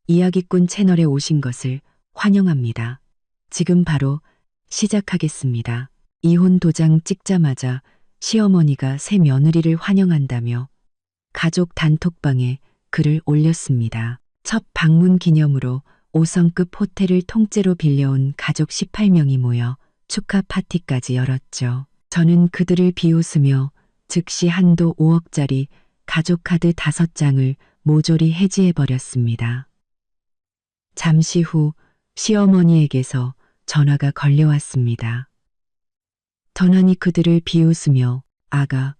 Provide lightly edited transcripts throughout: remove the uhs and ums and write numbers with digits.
이야기꾼 채널에 오신 것을 환영합니다. 지금 바로 시작하겠습니다. 이혼 도장 찍자마자 시어머니가 새 며느리를 환영한다며 가족 단톡방에 글을 올렸습니다. 첫 방문 기념으로 5성급 호텔을 통째로 빌려온 가족 18명이 모여 축하 파티까지 열었죠. 저는 그들을 비웃으며 즉시 한도 5억짜리 가족카드 5장을 모조리 해지해버렸습니다. 잠시 후 시어머니에게서 전화가 걸려왔습니다. 전환이 그들을 비웃으며 아가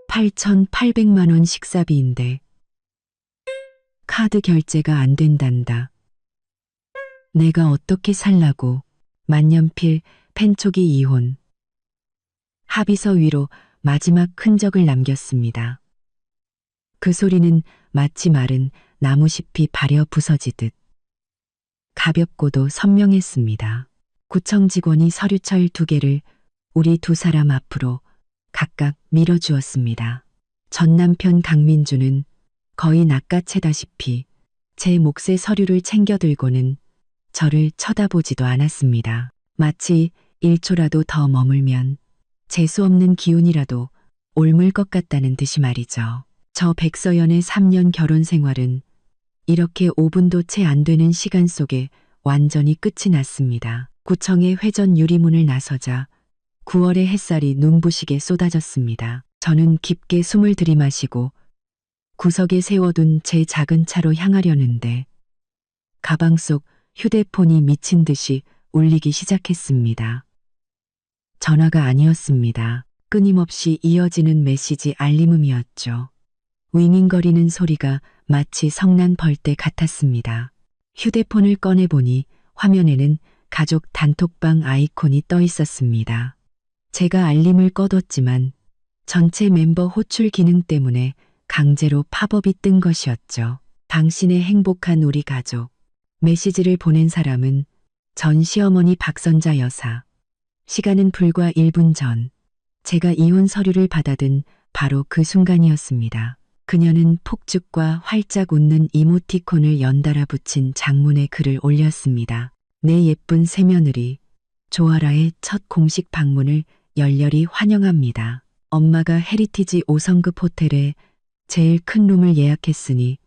8,800만 원 식사비인데 카드 결제가 안 된단다. 내가 어떻게 살라고. 만년필 펜초기 이혼. 합의서 위로 마지막 흔적을 남겼습니다. 그 소리는 마치 마른 나무잎이 발여 부서지듯 가볍고도 선명했습니다. 구청 직원이 서류철 2개를 우리 두 사람 앞으로 각각 밀어주었습니다. 전 남편 강민주는 거의 낚아채다시피 제 몫의 서류를 챙겨 들고는 저를 쳐다보지도 않았습니다. 마치 1초라도 더 머물면 재수없는 기운이라도 옮을 것 같다는 듯이 말이죠. 저 백서연의 3년 결혼 생활은 이렇게 5분도 채 안 되는 시간 속에 완전히 끝이 났습니다. 구청의 회전 유리문을 나서자 9월의 햇살이 눈부시게 쏟아졌습니다. 저는 깊게 숨을 들이마시고 구석에 세워둔 제 작은 차로 향하려는데 가방 속 휴대폰이 미친 듯이 울리기 시작했습니다. 전화가 아니었습니다. 끊임없이 이어지는 메시지 알림음이었죠. 윙윙거리는 소리가 마치 성난 벌떼 같았습니다. 휴대폰을 꺼내보니 화면에는 가족 단톡방 아이콘이 떠 있었습니다. 제가 알림을 꺼뒀지만 전체 멤버 호출 기능 때문에 강제로 팝업이 뜬 것이었죠. 당신의 행복한 우리 가족. 메시지를 보낸 사람은 전 시어머니 박선자 여사. 시간은 불과 1분 전 제가 이혼 서류를 받아든 바로 그 순간이었습니다. 그녀는 폭죽과 활짝 웃는 이모티콘을 연달아 붙인 장문의 글을 올렸습니다. 내 예쁜 새며느리 조아라의 첫 공식 방문을 열렬히 환영합니다. 엄마가 헤리티지 5성급 호텔에 제일 큰 룸을 예약했으니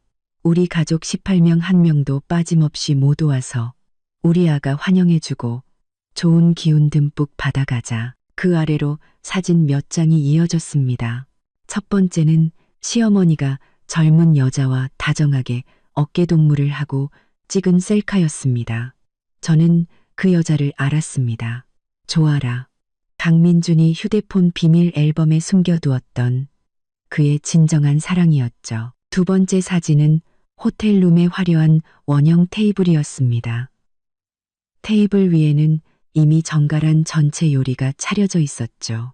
우리 가족 18명 한 명도 빠짐없이 모두 와서 우리 아가 환영해주고 좋은 기운 듬뿍 받아가자. 그 아래로 사진 몇 장이 이어졌습니다. 첫 번째는 시어머니가 젊은 여자와 다정하게 어깨동무를 하고 찍은 셀카였습니다. 저는 그 여자를 알았습니다. 조아라. 강민준이 휴대폰 비밀 앨범에 숨겨두었던 그의 진정한 사랑이었죠. 두 번째 사진은 호텔룸의 화려한 원형 테이블이었습니다. 테이블 위에는 이미 정갈한 전체 요리가 차려져 있었죠.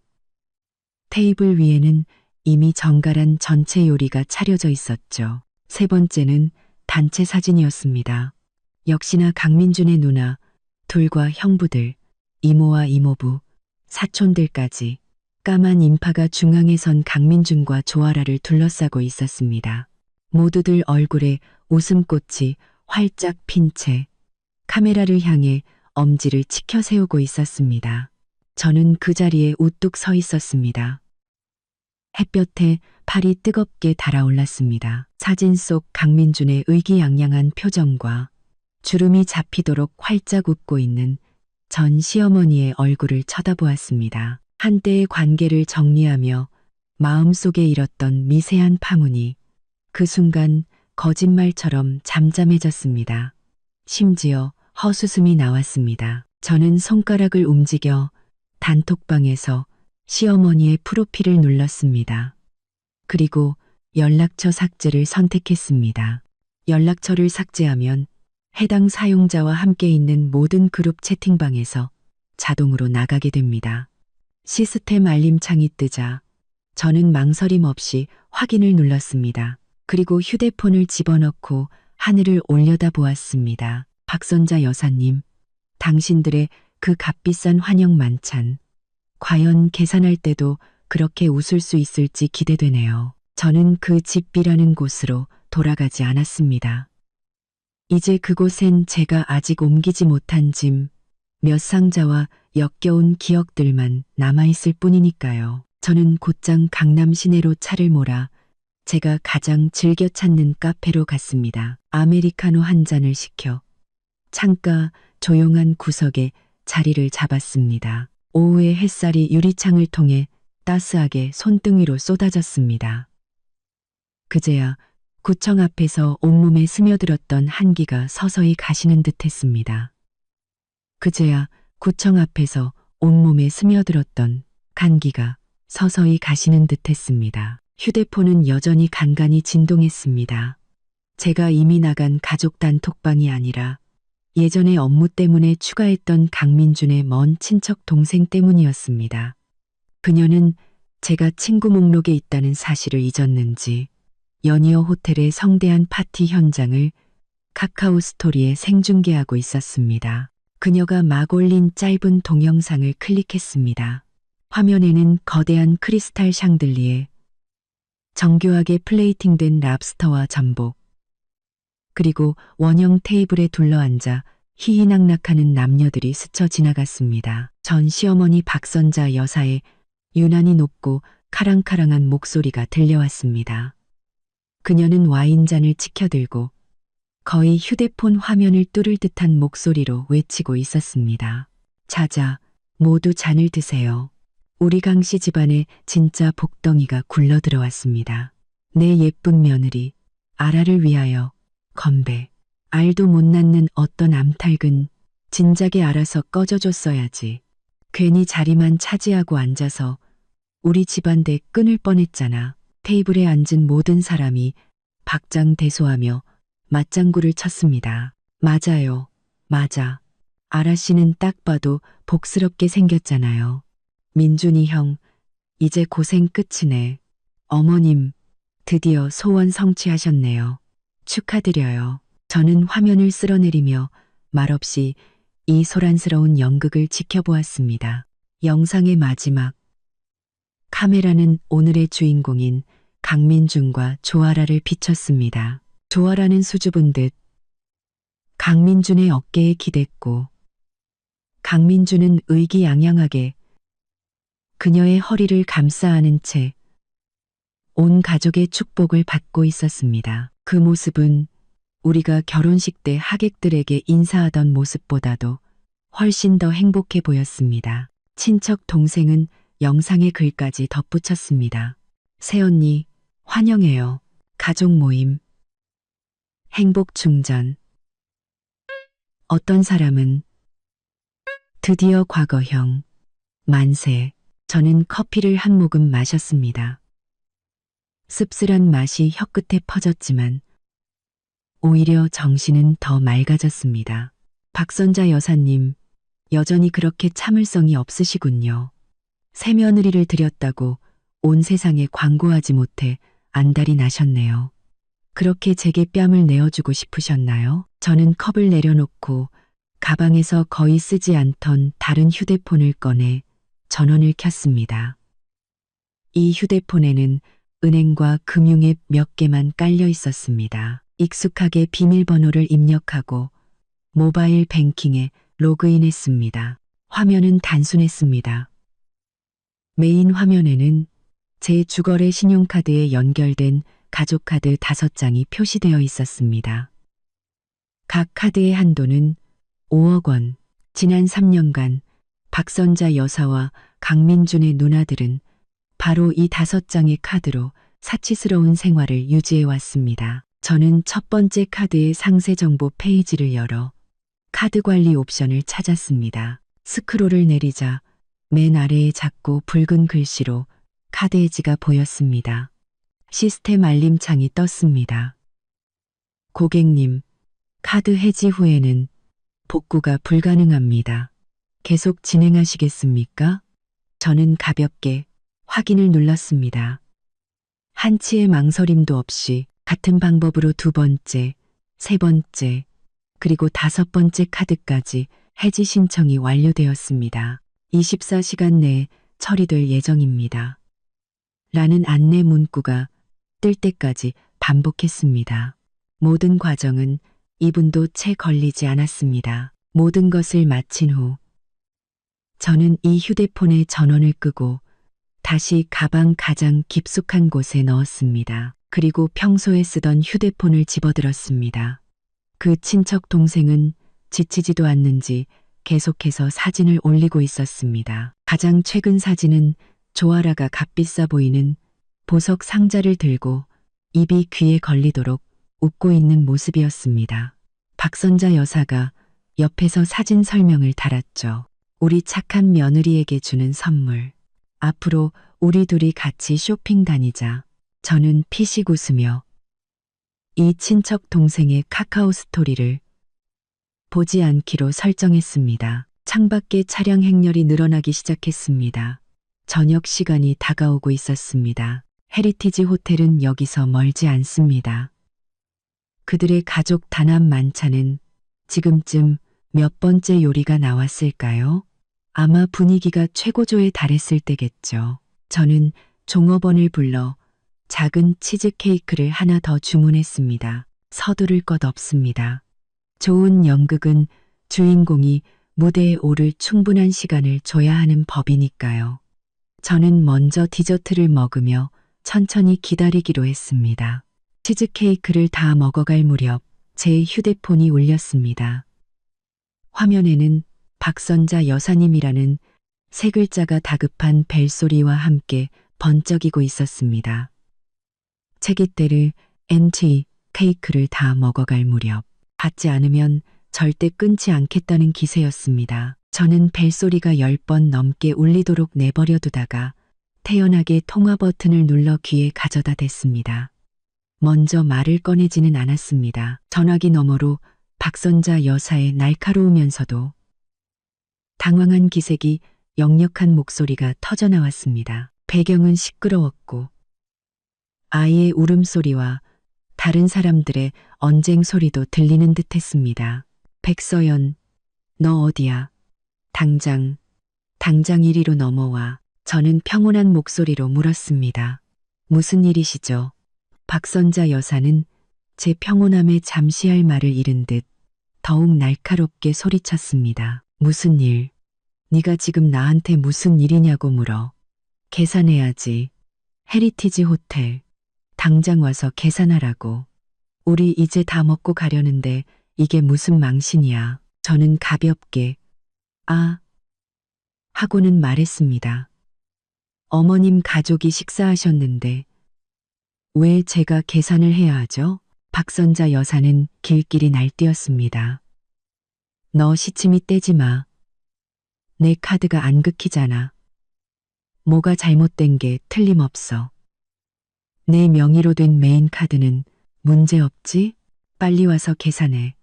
테이블 위에는 이미 정갈한 전체 요리가 차려져 있었죠. 세 번째는 단체 사진이었습니다. 역시나 강민준의 누나, 둘과 형부들, 이모와 이모부, 사촌들까지 까만 인파가 중앙에 선 강민준과 조아라를 둘러싸고 있었습니다. 모두들 얼굴에 웃음꽃이 활짝 핀 채 카메라를 향해 엄지를 치켜 세우고 있었습니다. 저는 그 자리에 우뚝 서 있었습니다. 햇볕에 팔이 뜨겁게 달아올랐습니다. 사진 속 강민준의 의기양양한 표정과 주름이 잡히도록 활짝 웃고 있는 전 시어머니의 얼굴을 쳐다보았습니다. 한때의 관계를 정리하며 마음속에 일었던 미세한 파문이 그 순간 거짓말처럼 잠잠해졌습니다. 심지어 헛웃음이 나왔습니다. 저는 손가락을 움직여 단톡방에서 시어머니의 프로필을 눌렀습니다. 그리고 연락처 삭제를 선택했습니다. 연락처를 삭제하면 해당 사용자와 함께 있는 모든 그룹 채팅방에서 자동으로 나가게 됩니다. 시스템 알림창이 뜨자 저는 망설임 없이 확인을 눌렀습니다. 그리고 휴대폰을 집어넣고 하늘을 올려다보았습니다. 박선자 여사님, 당신들의 그 값비싼 환영 만찬. 과연 계산할 때도 그렇게 웃을 수 있을지 기대되네요. 저는 그 집비라는 곳으로 돌아가지 않았습니다. 이제 그곳엔 제가 아직 옮기지 못한 짐, 몇 상자와 역겨운 기억들만 남아있을 뿐이니까요. 저는 곧장 강남 시내로 차를 몰아 제가 가장 즐겨 찾는 카페로 갔습니다. 아메리카노 한 잔을 시켜 창가 조용한 구석에 자리를 잡았습니다. 오후의 햇살이 유리창을 통해 따스하게 손등 위로 쏟아졌습니다. 그제야 구청 앞에서 온몸에 스며들었던 한기가 서서히 가시는 듯 했습니다. 그제야 구청 앞에서 온몸에 스며들었던 간기가 서서히 가시는 듯 했습니다. 휴대폰은 여전히 간간히 진동했습니다. 제가 이미 나간 가족 단톡방이 아니라 예전에 업무 때문에 추가했던 강민준의 먼 친척 동생 때문이었습니다. 그녀는 제가 친구 목록에 있다는 사실을 잊었는지 연이어 호텔의 성대한 파티 현장을 카카오 스토리에 생중계하고 있었습니다. 그녀가 막 올린 짧은 동영상을 클릭했습니다. 화면에는 거대한 크리스탈 샹들리에 정교하게 플레이팅된 랍스터와 전복, 그리고 원형 테이블에 둘러앉아 희희낙낙하는 남녀들이 스쳐 지나갔습니다. 전 시어머니 박선자 여사의 유난히 높고 카랑카랑한 목소리가 들려왔습니다. 그녀는 와인잔을 치켜들고 거의 휴대폰 화면을 뚫을 듯한 목소리로 외치고 있었습니다. 자자, 모두 잔을 드세요. 우리 강씨 집안에 진짜 복덩이가 굴러 들어왔습니다. 내 예쁜 며느리, 아라를 위하여 건배. 알도 못 낳는 어떤 암탉은 진작에 알아서 꺼져줬어야지. 괜히 자리만 차지하고 앉아서 우리 집안대 끊을 뻔했잖아. 테이블에 앉은 모든 사람이 박장대소하며 맞장구를 쳤습니다. 맞아요. 맞아. 아라 씨는 딱 봐도 복스럽게 생겼잖아요. 민준이 형, 이제 고생 끝이네. 어머님, 드디어 소원 성취하셨네요. 축하드려요. 저는 화면을 쓸어내리며 말없이 이 소란스러운 연극을 지켜보았습니다. 영상의 마지막. 카메라는 오늘의 주인공인 강민준과 조아라를 비췄습니다. 조아라는 수줍은 듯 강민준의 어깨에 기댔고 강민준은 의기양양하게 그녀의 허리를 감싸 안은 채 온 가족의 축복을 받고 있었습니다. 그 모습은 우리가 결혼식 때 하객들에게 인사하던 모습보다도 훨씬 더 행복해 보였습니다. 친척 동생은 영상에 글까지 덧붙였습니다. 새언니, 환영해요. 가족 모임. 행복 충전. 어떤 사람은 드디어 과거형. 만세. 저는 커피를 한 모금 마셨습니다. 씁쓸한 맛이 혀끝에 퍼졌지만 오히려 정신은 더 맑아졌습니다. 박선자 여사님, 여전히 그렇게 참을성이 없으시군요. 새며느리를 들였다고 온 세상에 광고하지 못해 안달이 나셨네요. 그렇게 제게 뺨을 내어주고 싶으셨나요? 저는 컵을 내려놓고 가방에서 거의 쓰지 않던 다른 휴대폰을 꺼내 전원을 켰습니다. 이 휴대폰에는 은행과 금융앱 몇 개만 깔려 있었습니다. 익숙하게 비밀번호를 입력하고 모바일 뱅킹에 로그인했습니다. 화면은 단순했습니다. 메인 화면에는 제 주거래 신용카드에 연결된 가족카드 5장이 표시되어 있었습니다. 각 카드의 한도는 5억 원. 지난 3년간 박선자 여사와 강민준의 누나들은 바로 이 5장의 카드로 사치스러운 생활을 유지해 왔습니다. 저는 첫 번째 카드의 상세 정보 페이지를 열어 카드 관리 옵션을 찾았습니다. 스크롤을 내리자 맨 아래에 작고 붉은 글씨로 카드 해지가 보였습니다. 시스템 알림창이 떴습니다. 고객님, 카드 해지 후에는 복구가 불가능합니다. 계속 진행하시겠습니까? 저는 가볍게 확인을 눌렀습니다. 한치의 망설임도 없이 같은 방법으로 2번째, 3번째, 그리고 5번째 카드까지 해지 신청이 완료되었습니다. 24시간 내에 처리될 예정입니다. 라는 안내 문구가 뜰 때까지 반복했습니다. 모든 과정은 2분도 채 걸리지 않았습니다. 모든 것을 마친 후 저는 이 휴대폰의 전원을 끄고 다시 가방 가장 깊숙한 곳에 넣었습니다. 그리고 평소에 쓰던 휴대폰을 집어들었습니다. 그 친척 동생은 지치지도 않는지 계속해서 사진을 올리고 있었습니다. 가장 최근 사진은 조아라가 값비싸 보이는 보석 상자를 들고 입이 귀에 걸리도록 웃고 있는 모습이었습니다. 박선자 여사가 옆에서 사진 설명을 달았죠. 우리 착한 며느리에게 주는 선물. 앞으로 우리 둘이 같이 쇼핑 다니자. 저는 피식 웃으며 이 친척 동생의 카카오 스토리를 보지 않기로 설정했습니다. 창밖에 차량 행렬이 늘어나기 시작했습니다. 저녁 시간이 다가오고 있었습니다. 헤리티지 호텔은 여기서 멀지 않습니다. 그들의 가족 단합 만찬은 지금쯤 몇 번째 요리가 나왔을까요? 아마 분위기가 최고조에 달했을 때겠죠. 저는 종업원을 불러 작은 치즈케이크를 하나 더 주문했습니다. 서두를 것 없습니다. 좋은 연극은 주인공이 무대에 오를 충분한 시간을 줘야 하는 법이니까요. 저는 먼저 디저트를 먹으며 천천히 기다리기로 했습니다. 치즈케이크를 다 먹어갈 무렵 제 휴대폰이 울렸습니다. 화면에는 박선자 여사님이라는 세 글자가 다급한 벨소리와 함께 번쩍이고 있었습니다. 체기대를 MT 케이크를 다 먹어갈 무렵 받지 않으면 절대 끊지 않겠다는 기세였습니다. 저는 벨소리가 10번 넘게 울리도록 내버려 두다가 태연하게 통화 버튼을 눌러 귀에 가져다 댔습니다. 먼저 말을 꺼내지는 않았습니다. 전화기 너머로 박선자 여사의 날카로우면서도 당황한 기색이 역력한 목소리가 터져나왔습니다. 배경은 시끄러웠고 아이의 울음소리와 다른 사람들의 언쟁 소리도 들리는 듯했습니다. 백서연, 너 어디야? 당장 이리로 넘어와. 저는 평온한 목소리로 물었습니다. 무슨 일이시죠? 박선자 여사는 제 평온함에 잠시 할 말을 잃은 듯 더욱 날카롭게 소리쳤습니다. 무슨 일? 네가 지금 나한테 무슨 일이냐고 물어. 계산해야지. 헤리티지 호텔. 당장 와서 계산하라고. 우리 이제 다 먹고 가려는데 이게 무슨 망신이야. 저는 가볍게 하고는 말했습니다. 어머님 가족이 식사하셨는데 왜 제가 계산을 해야 하죠? 박선자 여사는 길길이 날뛰었습니다. 너 시치미 떼지 마. 내 카드가 안 긁히잖아. 뭐가 잘못된 게 틀림없어. 내 명의로 된 메인 카드는 문제 없지? 빨리 와서 계산해.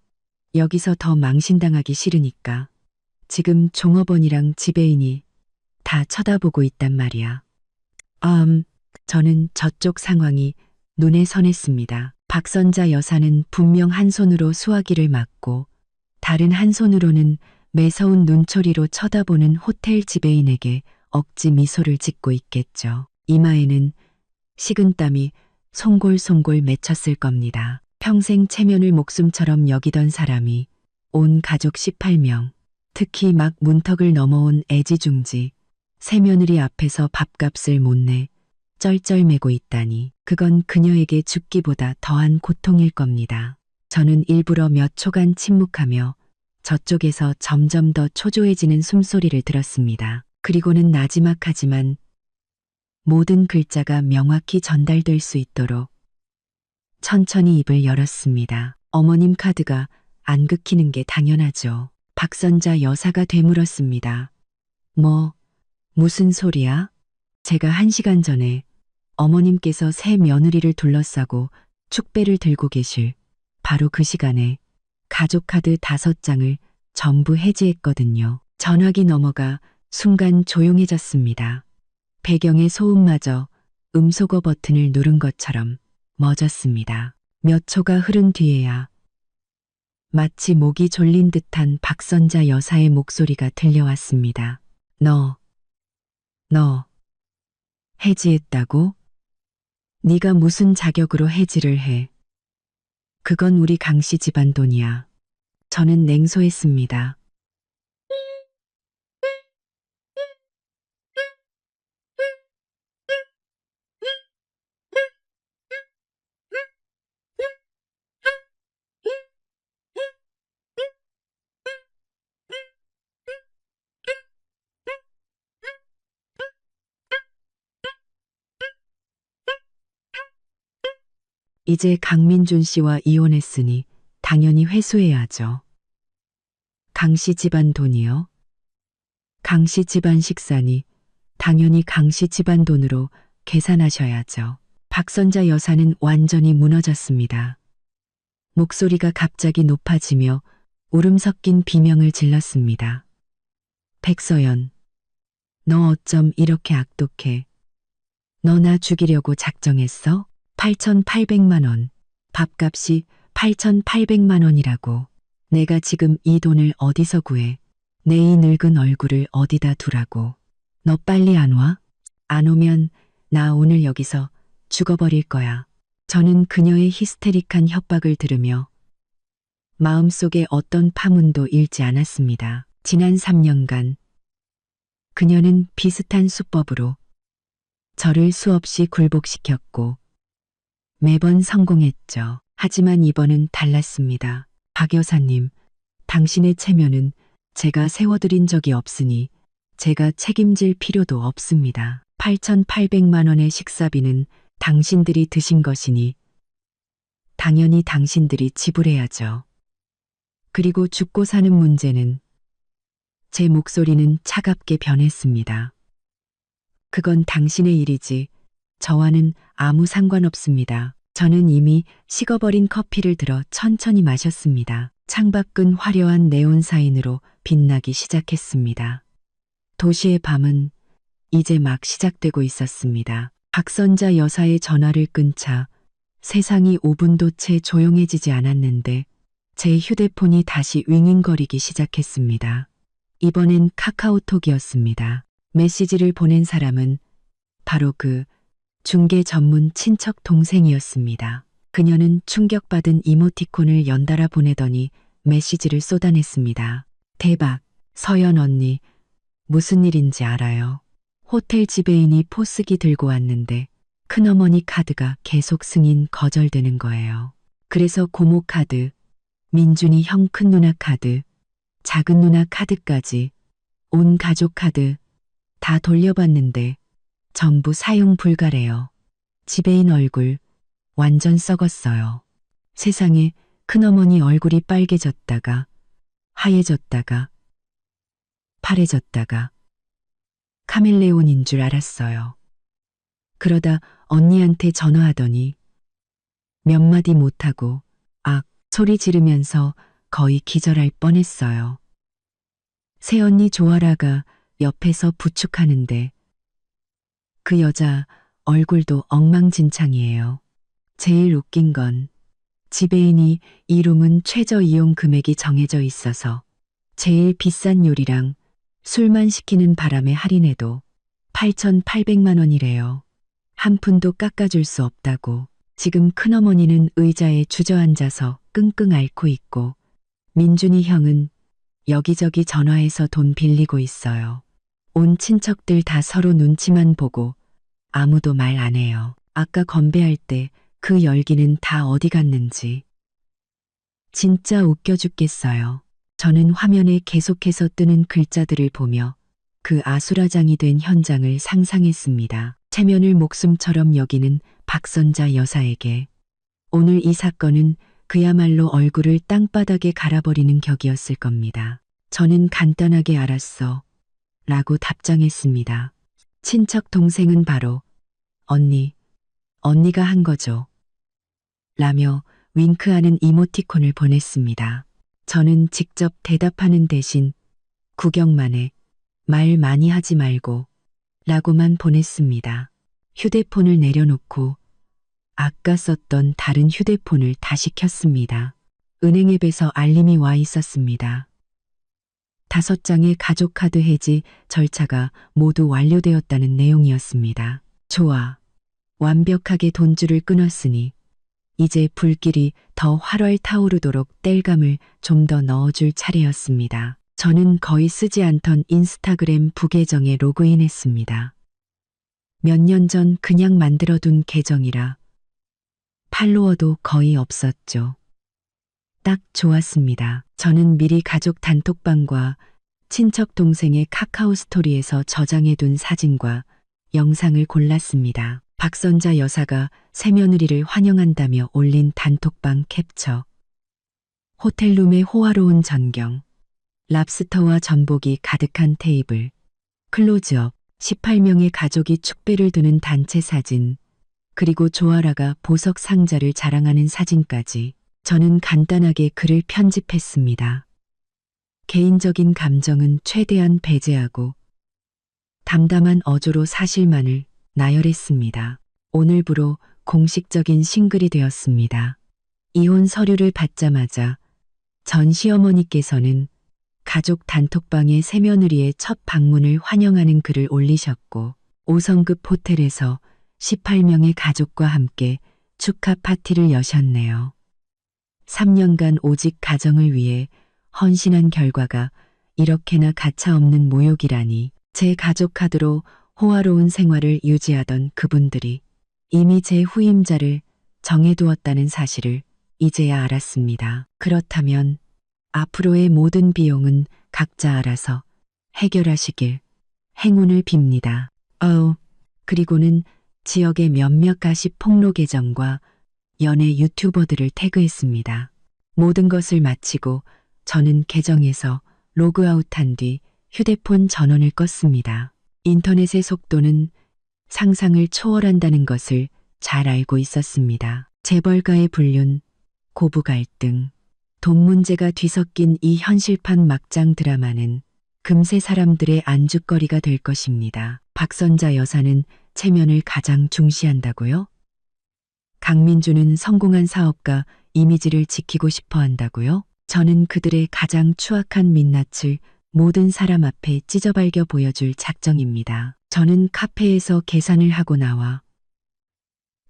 여기서 더 망신당하기 싫으니까. 지금 종업원이랑 지배인이 다 쳐다보고 있단 말이야. 저는 저쪽 상황이 눈에 선했습니다. 박선자 여사는 분명 한 손으로 수화기를 막고 다른 한 손으로는 매서운 눈초리로 쳐다보는 호텔 지배인에게 억지 미소를 짓고 있겠죠. 이마에는 식은땀이 송골송골 맺혔을 겁니다. 평생 체면을 목숨처럼 여기던 사람이 온 가족 18명, 특히 막 문턱을 넘어온 애지중지, 새며느리 앞에서 밥값을 못 내 쩔쩔매고 있다니 그건 그녀에게 죽기보다 더한 고통일 겁니다. 저는 일부러 몇 초간 침묵하며 저쪽에서 점점 더 초조해지는 숨소리를 들었습니다. 그리고는 나지막하지만 모든 글자가 명확히 전달될 수 있도록 천천히 입을 열었습니다. 어머님 카드가 안 긁히는 게 당연하죠. 박선자 여사가 되물었습니다. 무슨 소리야? 제가 1시간 전에 어머님께서 새 며느리를 둘러싸고 축배를 들고 계실 바로 그 시간에 가족 카드 5장을 전부 해지했거든요. 전화기 너머가 순간 조용해졌습니다. 배경의 소음마저 음소거 버튼을 누른 것처럼 멎었습니다. 몇 초가 흐른 뒤에야 마치 목이 졸린 듯한 박선자 여사의 목소리가 들려왔습니다. 너 해지했다고? 네가 무슨 자격으로 해지를 해? 그건 우리 강씨 집안 돈이야. 저는 냉소했습니다. 이제 강민준 씨와 이혼했으니 당연히 회수해야죠. 강씨 집안 돈이요? 강씨 집안 식사니 당연히 강씨 집안 돈으로 계산하셔야죠. 박선자 여사는 완전히 무너졌습니다. 목소리가 갑자기 높아지며 울음 섞인 비명을 질렀습니다. 백서연, 너 어쩜 이렇게 악독해? 너 나 죽이려고 작정했어? 8,800만 원. 밥값이 8,800만 원이라고. 내가 지금 이 돈을 어디서 구해? 내 이 늙은 얼굴을 어디다 두라고. 너 빨리 안 와? 안 오면 나 오늘 여기서 죽어버릴 거야. 저는 그녀의 히스테릭한 협박을 들으며 마음속에 어떤 파문도 일지 않았습니다. 지난 3년간 그녀는 비슷한 수법으로 저를 수없이 굴복시켰고 매번 성공했죠. 하지만 이번은 달랐습니다. 박 여사님, 당신의 체면은 제가 세워드린 적이 없으니 제가 책임질 필요도 없습니다. 8,800만 원의 식사비는 당신들이 드신 것이니 당연히 당신들이 지불해야죠. 그리고 죽고 사는 문제는 제 목소리는 차갑게 변했습니다. 그건 당신의 일이지 저와는 아무 상관없습니다. 저는 이미 식어버린 커피를 들어 천천히 마셨습니다. 창밖은 화려한 네온 사인으로 빛나기 시작했습니다. 도시의 밤은 이제 막 시작되고 있었습니다. 박선자 여사의 전화를 끊자 세상이 5분도 채 조용해지지 않았는데 제 휴대폰이 다시 윙윙거리기 시작했습니다. 이번엔 카카오톡이었습니다. 메시지를 보낸 사람은 바로 그 중개 전문 친척 동생이었습니다. 그녀는 충격받은 이모티콘을 연달아 보내더니 메시지를 쏟아냈습니다. 대박, 서연 언니, 무슨 일인지 알아요? 호텔 지배인이 포스기 들고 왔는데 큰어머니 카드가 계속 승인 거절되는 거예요. 그래서 고모 카드, 민준이 형 큰 누나 카드, 작은 누나 카드까지 온 가족 카드 다 돌려봤는데 전부 사용 불가래요. 지배인 얼굴 완전 썩었어요. 세상에 큰어머니 얼굴이 빨개졌다가 하얘졌다가 파래졌다가 카멜레온인 줄 알았어요. 그러다 언니한테 전화하더니 몇 마디 못하고 악 소리 지르면서 거의 기절할 뻔했어요. 새언니 조아라가 옆에서 부축하는데 그 여자 얼굴도 엉망진창이에요. 제일 웃긴 건 지배인이 이 룸은 최저 이용 금액이 정해져 있어서 제일 비싼 요리랑 술만 시키는 바람에 할인해도 8,800만 원이래요. 한 푼도 깎아줄 수 없다고. 지금 큰어머니는 의자에 주저앉아서 끙끙 앓고 있고 민준이 형은 여기저기 전화해서 돈 빌리고 있어요. 온 친척들 다 서로 눈치만 보고 아무도 말 안 해요. 아까 건배할 때 그 열기는 다 어디 갔는지. 진짜 웃겨 죽겠어요. 저는 화면에 계속해서 뜨는 글자들을 보며 그 아수라장이 된 현장을 상상했습니다. 체면을 목숨처럼 여기는 박선자 여사에게 오늘 이 사건은 그야말로 얼굴을 땅바닥에 갈아버리는 격이었을 겁니다. 저는 간단하게 알았어 라고 답장했습니다. 친척 동생은 바로 언니가 한 거죠. 라며 윙크하는 이모티콘을 보냈습니다. 저는 직접 대답하는 대신 구경만 해, 말 많이 하지 말고 라고만 보냈습니다. 휴대폰을 내려놓고 아까 썼던 다른 휴대폰을 다시 켰습니다. 은행 앱에서 알림이 와 있었습니다. 5장의 가족카드 해지 절차가 모두 완료되었다는 내용이었습니다. 좋아. 완벽하게 돈줄을 끊었으니 이제 불길이 더 활활 타오르도록 땔감을 좀 더 넣어줄 차례였습니다. 저는 거의 쓰지 않던 인스타그램 부계정에 로그인했습니다. 몇 년 전 그냥 만들어둔 계정이라 팔로워도 거의 없었죠. 딱 좋았습니다. 저는 미리 가족 단톡방과 친척 동생의 카카오 스토리에서 저장해둔 사진과 영상을 골랐습니다. 박선자 여사가 새며느리를 환영한다며 올린 단톡방 캡처. 호텔룸의 호화로운 전경. 랍스터와 전복이 가득한 테이블. 클로즈업. 18명의 가족이 축배를 두는 단체 사진. 그리고 조아라가 보석 상자를 자랑하는 사진까지. 저는 간단하게 글을 편집했습니다. 개인적인 감정은 최대한 배제하고 담담한 어조로 사실만을 나열했습니다. 오늘부로 공식적인 싱글이 되었습니다. 이혼 서류를 받자마자 전 시어머니께서는 가족 단톡방에 새며느리의 첫 방문을 환영하는 글을 올리셨고 5성급 호텔에서 18명의 가족과 함께 축하 파티를 여셨네요. 3년간 오직 가정을 위해 헌신한 결과가 이렇게나 가차없는 모욕이라니. 제 가족 카드로 호화로운 생활을 유지하던 그분들이 이미 제 후임자를 정해두었다는 사실을 이제야 알았습니다. 그렇다면 앞으로의 모든 비용은 각자 알아서 해결하시길 행운을 빕니다. 그리고는 지역의 몇몇 가십 폭로 계정과 연예 유튜버들을 태그했습니다. 모든 것을 마치고 저는 계정에서 로그아웃한 뒤 휴대폰 전원을 껐습니다. 인터넷의 속도는 상상을 초월한다는 것을 잘 알고 있었습니다. 재벌가의 불륜, 고부 갈등, 돈 문제가 뒤섞인 이 현실판 막장 드라마는 금세 사람들의 안주거리가 될 것입니다. 박선자 여사는 체면을 가장 중시한다고요? 강민주는 성공한 사업가 이미지를 지키고 싶어 한다고요? 저는 그들의 가장 추악한 민낯을 모든 사람 앞에 찢어발겨 보여줄 작정입니다. 저는 카페에서 계산을 하고 나와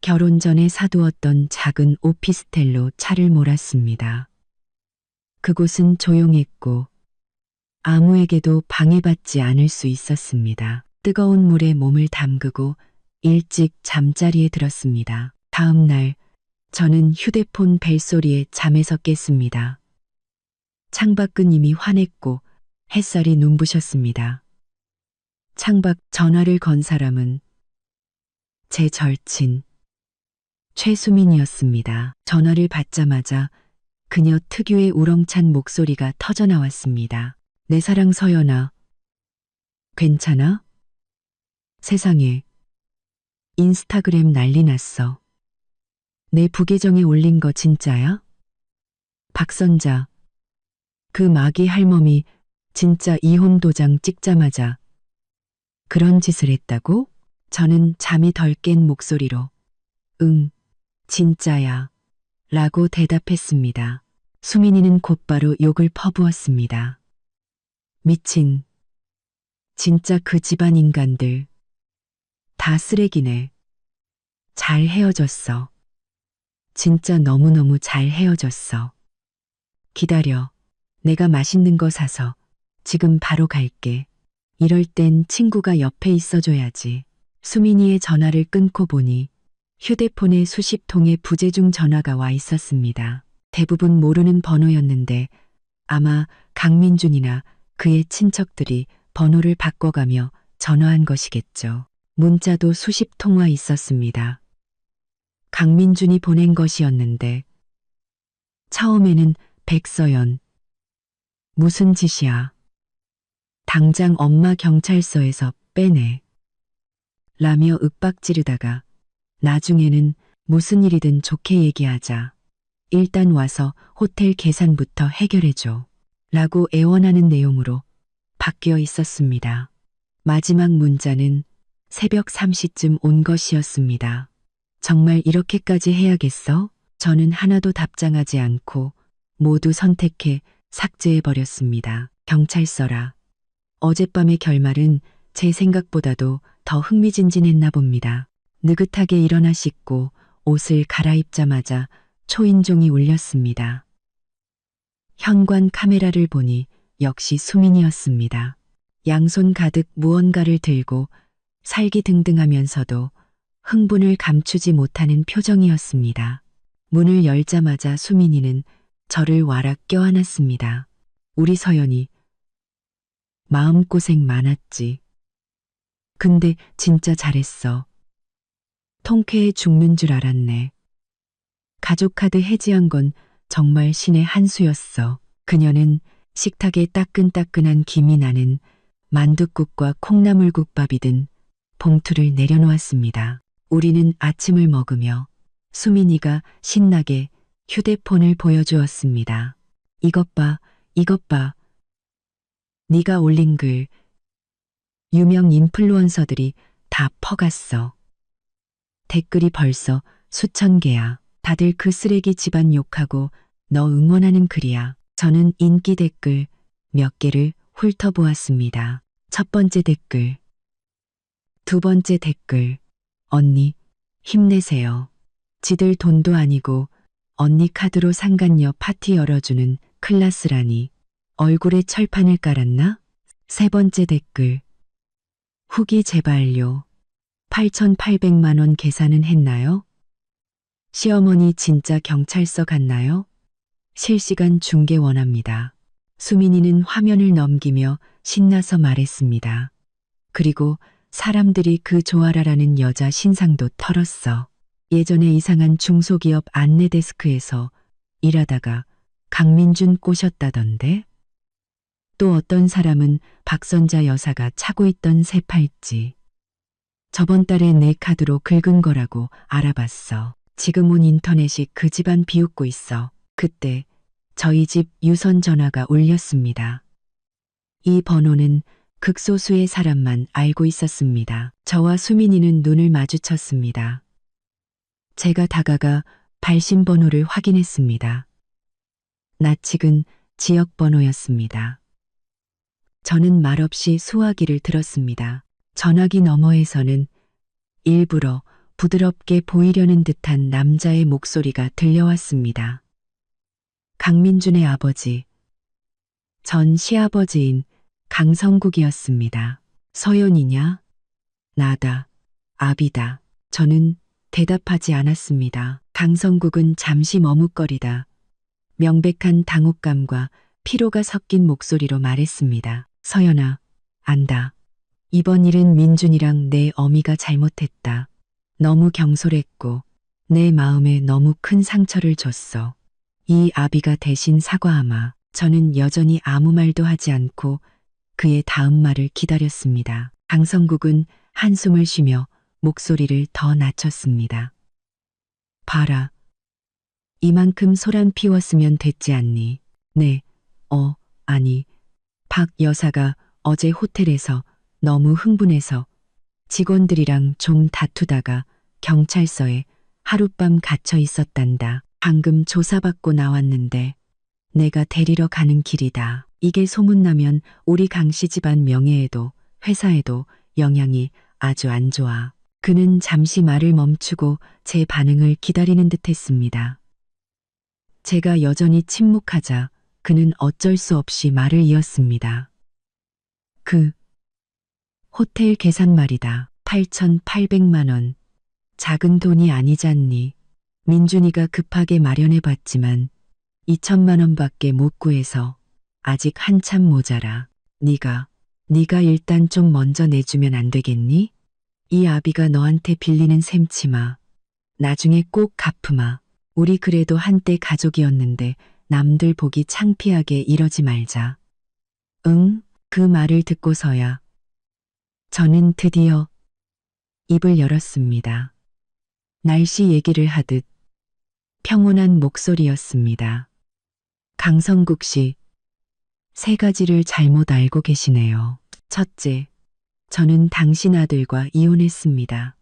결혼 전에 사두었던 작은 오피스텔로 차를 몰았습니다. 그곳은 조용했고 아무에게도 방해받지 않을 수 있었습니다. 뜨거운 물에 몸을 담그고 일찍 잠자리에 들었습니다. 다음 날 저는 휴대폰 벨소리에 잠에서 깼습니다. 창밖은 이미 환했고 햇살이 눈부셨습니다. 창밖 전화를 건 사람은 제 절친 최수민이었습니다. 전화를 받자마자 그녀 특유의 우렁찬 목소리가 터져나왔습니다. 내 사랑 서연아, 괜찮아? 세상에, 인스타그램 난리 났어. 내 부계정에 올린 거 진짜야? 박선자, 그 마귀 할멈이 진짜 이혼 도장 찍자마자 그런 짓을 했다고? 저는 잠이 덜 깬 목소리로 응, 진짜야 라고 대답했습니다. 수민이는 곧바로 욕을 퍼부었습니다. 미친, 진짜 그 집안 인간들 다 쓰레기네. 잘 헤어졌어. 진짜 너무너무 잘 헤어졌어. 기다려. 내가 맛있는 거 사서 지금 바로 갈게. 이럴 땐 친구가 옆에 있어줘야지. 수민이의 전화를 끊고 보니 휴대폰에 수십 통의 부재중 전화가 와 있었습니다. 대부분 모르는 번호였는데 아마 강민준이나 그의 친척들이 번호를 바꿔가며 전화한 것이겠죠. 문자도 수십 통화 있었습니다. 강민준이 보낸 것이었는데 처음에는 백서연, 무슨 짓이야. 당장 엄마 경찰서에서 빼내. 라며 윽박지르다가 나중에는 무슨 일이든 좋게 얘기하자. 일단 와서 호텔 계산부터 해결해줘. 라고 애원하는 내용으로 바뀌어 있었습니다. 마지막 문자는 새벽 3시쯤 온 것이었습니다. 정말 이렇게까지 해야겠어? 저는 하나도 답장하지 않고 모두 선택해 삭제해버렸습니다. 경찰서라. 어젯밤의 결말은 제 생각보다도 더 흥미진진했나 봅니다. 느긋하게 일어나 씻고 옷을 갈아입자마자 초인종이 울렸습니다. 현관 카메라를 보니 역시 수민이었습니다. 양손 가득 무언가를 들고 살기등등하면서도 흥분을 감추지 못하는 표정이었습니다. 문을 열자마자 수민이는 저를 와락 껴안았습니다. 우리 서연이 마음고생 많았지. 근데 진짜 잘했어. 통쾌해 죽는 줄 알았네. 가족카드 해지한 건 정말 신의 한 수였어. 그녀는 식탁에 따끈따끈한 김이 나는 만둣국과 콩나물국밥이 든 봉투를 내려놓았습니다. 우리는 아침을 먹으며 수민이가 신나게 휴대폰을 보여주었습니다. 이것 봐, 이것 봐. 네가 올린 글. 유명 인플루언서들이 다 퍼갔어. 댓글이 벌써 수천 개야. 다들 그 쓰레기 집안 욕하고 너 응원하는 글이야. 저는 인기 댓글 몇 개를 훑어보았습니다. 첫 번째 댓글. 두 번째 댓글. 언니, 힘내세요. 지들 돈도 아니고 언니 카드로 상간녀 파티 열어주는 클라스라니. 얼굴에 철판을 깔았나? 세 번째 댓글. 후기 제발요. 8,800만 원 계산은 했나요? 시어머니 진짜 경찰서 갔나요? 실시간 중계 원합니다. 수민이는 화면을 넘기며 신나서 말했습니다. 그리고 사람들이 그 조아라라는 여자 신상도 털었어. 예전에 이상한 중소기업 안내 데스크에서 일하다가 강민준 꼬셨다던데? 또 어떤 사람은 박선자 여사가 차고 있던 새 팔찌. 저번 달에 내 카드로 긁은 거라고 알아봤어. 지금 온 인터넷이 그 집안 비웃고 있어. 그때 저희 집 유선 전화가 울렸습니다. 이 번호는 극소수의 사람만 알고 있었습니다. 저와 수민이는 눈을 마주쳤습니다. 제가 다가가 발신 번호를 확인했습니다. 낯익은 지역 번호였습니다. 저는 말없이 수화기를 들었습니다. 전화기 너머에서는 일부러 부드럽게 보이려는 듯한 남자의 목소리가 들려왔습니다. 강민준의 아버지, 전 시아버지인 강성국이었습니다. 서연이냐? 나다. 아비다. 저는 대답하지 않았습니다. 강성국은 잠시 머뭇거리다 명백한 당혹감과 피로가 섞인 목소리로 말했습니다. 서연아, 안다. 이번 일은 민준이랑 내 어미가 잘못했다. 너무 경솔했고 내 마음에 너무 큰 상처를 줬어. 이 아비가 대신 사과하마. 저는 여전히 아무 말도 하지 않고 그의 다음 말을 기다렸습니다. 강성국은 한숨을 쉬며 목소리를 더 낮췄습니다. 봐라. 이만큼 소란 피웠으면 됐지 않니? 네, 아니. 박 여사가 어제 호텔에서 너무 흥분해서 직원들이랑 좀 다투다가 경찰서에 하룻밤 갇혀 있었단다. 방금 조사받고 나왔는데 내가 데리러 가는 길이다. 이게 소문나면 우리 강씨 집안 명예에도 회사에도 영향이 아주 안 좋아. 그는 잠시 말을 멈추고 제 반응을 기다리는 듯했습니다. 제가 여전히 침묵하자 그는 어쩔 수 없이 말을 이었습니다. 그 호텔 계산 말이다. 8,800만 원. 작은 돈이 아니잖니. 민준이가 급하게 마련해봤지만 2천만 원밖에 못 구해서 아직 한참 모자라. 네가 일단 좀 먼저 내주면 안 되겠니? 이 아비가 너한테 빌리는 셈치마. 나중에 꼭 갚으마. 우리 그래도 한때 가족이었는데 남들 보기 창피하게 이러지 말자. 응? 그 말을 듣고서야 저는 드디어 입을 열었습니다. 날씨 얘기를 하듯 평온한 목소리였습니다. 강성국 씨, 세 가지를 잘못 알고 계시네요. 첫째, 저는 당신 아들과 이혼했습니다.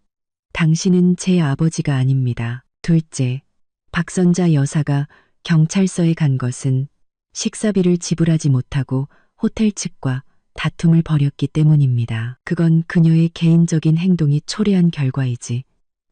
당신은 제 아버지가 아닙니다. 둘째, 박선자 여사가 경찰서에 간 것은 식사비를 지불하지 못하고 호텔 측과 다툼을 벌였기 때문입니다. 그건 그녀의 개인적인 행동이 초래한 결과이지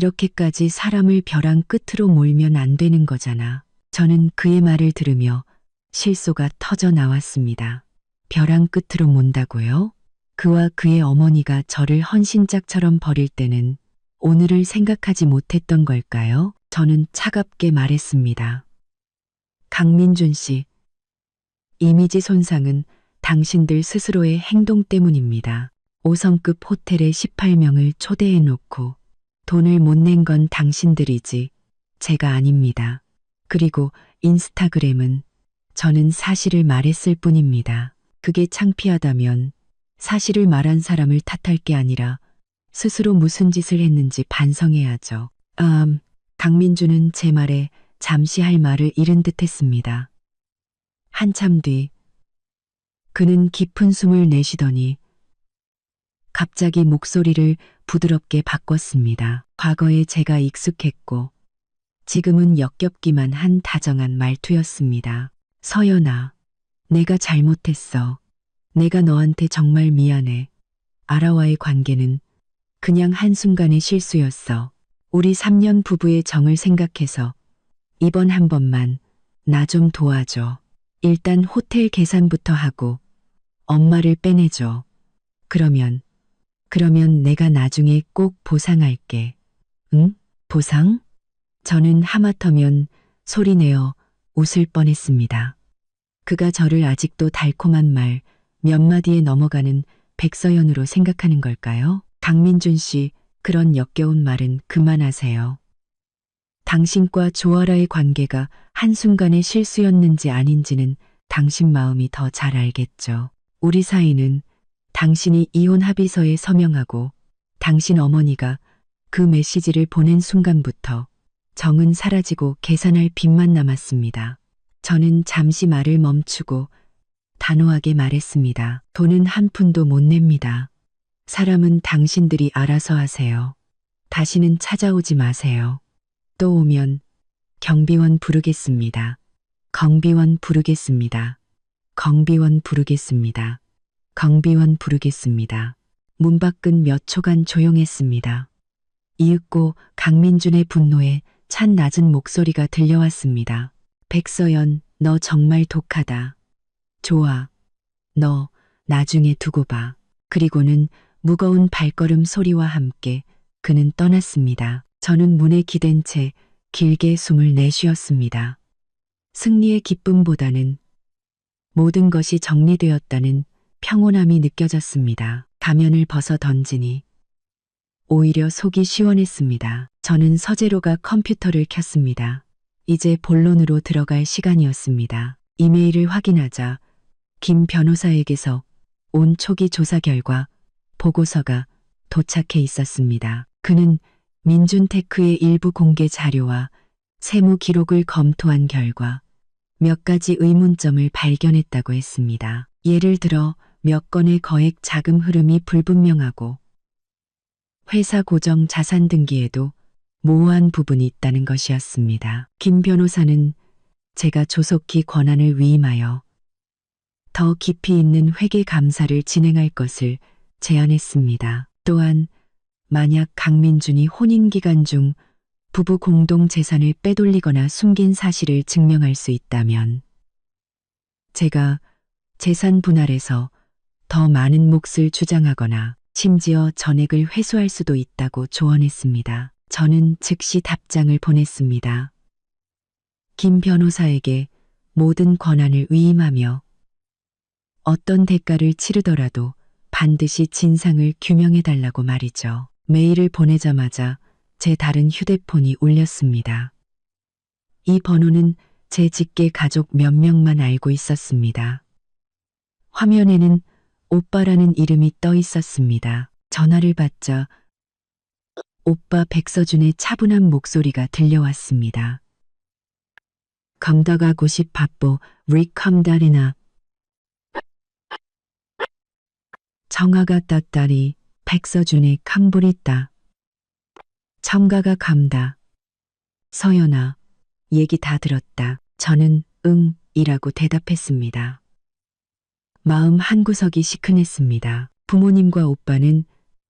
이렇게까지 사람을 벼랑 끝으로 몰면 안 되는 거잖아. 저는 그의 말을 들으며 실소가 터져 나왔습니다. 벼랑 끝으로 몬다고요? 그와 그의 어머니가 저를 헌신짝처럼 버릴 때는 오늘을 생각하지 못했던 걸까요? 저는 차갑게 말했습니다. 강민준 씨, 이미지 손상은 당신들 스스로의 행동 때문입니다. 5성급 호텔에 18명을 초대해 놓고 돈을 못 낸 건 당신들이지 제가 아닙니다. 그리고 인스타그램은 저는 사실을 말했을 뿐입니다. 그게 창피하다면 사실을 말한 사람을 탓할 게 아니라 스스로 무슨 짓을 했는지 반성해야죠. 강민주는 제 말에 잠시 할 말을 잃은 듯 했습니다. 한참 뒤 그는 깊은 숨을 내쉬더니 갑자기 목소리를 부드럽게 바꿨습니다. 과거에 제가 익숙했고 지금은 역겹기만 한 다정한 말투였습니다. 서연아, 내가 잘못했어. 내가 너한테 정말 미안해. 아라와의 관계는 그냥 한순간의 실수였어. 우리 3년 부부의 정을 생각해서 이번 한 번만 나 좀 도와줘. 일단 호텔 계산부터 하고 엄마를 빼내줘. 그러면 내가 나중에 꼭 보상할게. 응? 보상? 저는 하마터면 소리내어 웃을 뻔했습니다. 그가 저를 아직도 달콤한 말 몇 마디에 넘어가는 백서연으로 생각하는 걸까요? 강민준 씨, 그런 역겨운 말은 그만하세요. 당신과 조아라의 관계가 한순간의 실수였는지 아닌지는 당신 마음이 더 잘 알겠죠. 우리 사이는 당신이 이혼 합의서에 서명하고 당신 어머니가 그 메시지를 보낸 순간부터 정은 사라지고 계산할 빚만 남았습니다. 저는 잠시 말을 멈추고 단호하게 말했습니다. 돈은 한 푼도 못 냅니다. 사람은 당신들이 알아서 하세요. 다시는 찾아오지 마세요. 또 오면 경비원 부르겠습니다. 경비원 부르겠습니다. 경비원 부르겠습니다. 경비원 부르겠습니다. 문 밖은 몇 초간 조용했습니다. 이윽고 강민준의 분노에 찬 낮은 목소리가 들려왔습니다. 백서연, 너 정말 독하다. 좋아. 너 나중에 두고 봐. 그리고는 무거운 발걸음 소리와 함께 그는 떠났습니다. 저는 문에 기댄 채 길게 숨을 내쉬었습니다. 승리의 기쁨보다는 모든 것이 정리되었다는 평온함이 느껴졌습니다. 가면을 벗어 던지니 오히려 속이 시원했습니다. 저는 서재로가 컴퓨터를 켰습니다. 이제 본론으로 들어갈 시간이었습니다. 이메일을 확인하자 김 변호사에게서 온 초기 조사 결과 보고서가 도착해 있었습니다. 그는 민준테크의 일부 공개 자료와 세무 기록을 검토한 결과 몇 가지 의문점을 발견했다고 했습니다. 예를 들어 몇 건의 거액 자금 흐름이 불분명하고 회사 고정 자산 등기에도 모호한 부분이 있다는 것이었습니다. 김 변호사는 제가 조속히 권한을 위임하여 더 깊이 있는 회계 감사를 진행할 것을 제안했습니다. 또한 만약 강민준이 혼인기간 중 부부 공동 재산을 빼돌리거나 숨긴 사실을 증명할 수 있다면 제가 재산 분할에서 더 많은 몫을 주장하거나 심지어 전액을 회수할 수도 있다고 조언했습니다. 저는 즉시 답장을 보냈습니다. 김 변호사에게 모든 권한을 위임하며 어떤 대가를 치르더라도 반드시 진상을 규명해달라고 말이죠. 메일을 보내자마자 제 다른 휴대폰이 울렸습니다. 이 번호는 제 직계 가족 몇 명만 알고 있었습니다. 화면에는 오빠라는 이름이 떠 있었습니다. 전화를 받자 오빠 백서준의 차분한 목소리가 들려왔습니다. 감다가고 싶바뽀 리컴다리나 정아가 따따리 백서준의 캄부리따 청가가 감다. 서연아, 얘기 다 들었다. 저는 응 이라고 대답했습니다. 마음 한구석이 시큰했습니다. 부모님과 오빠는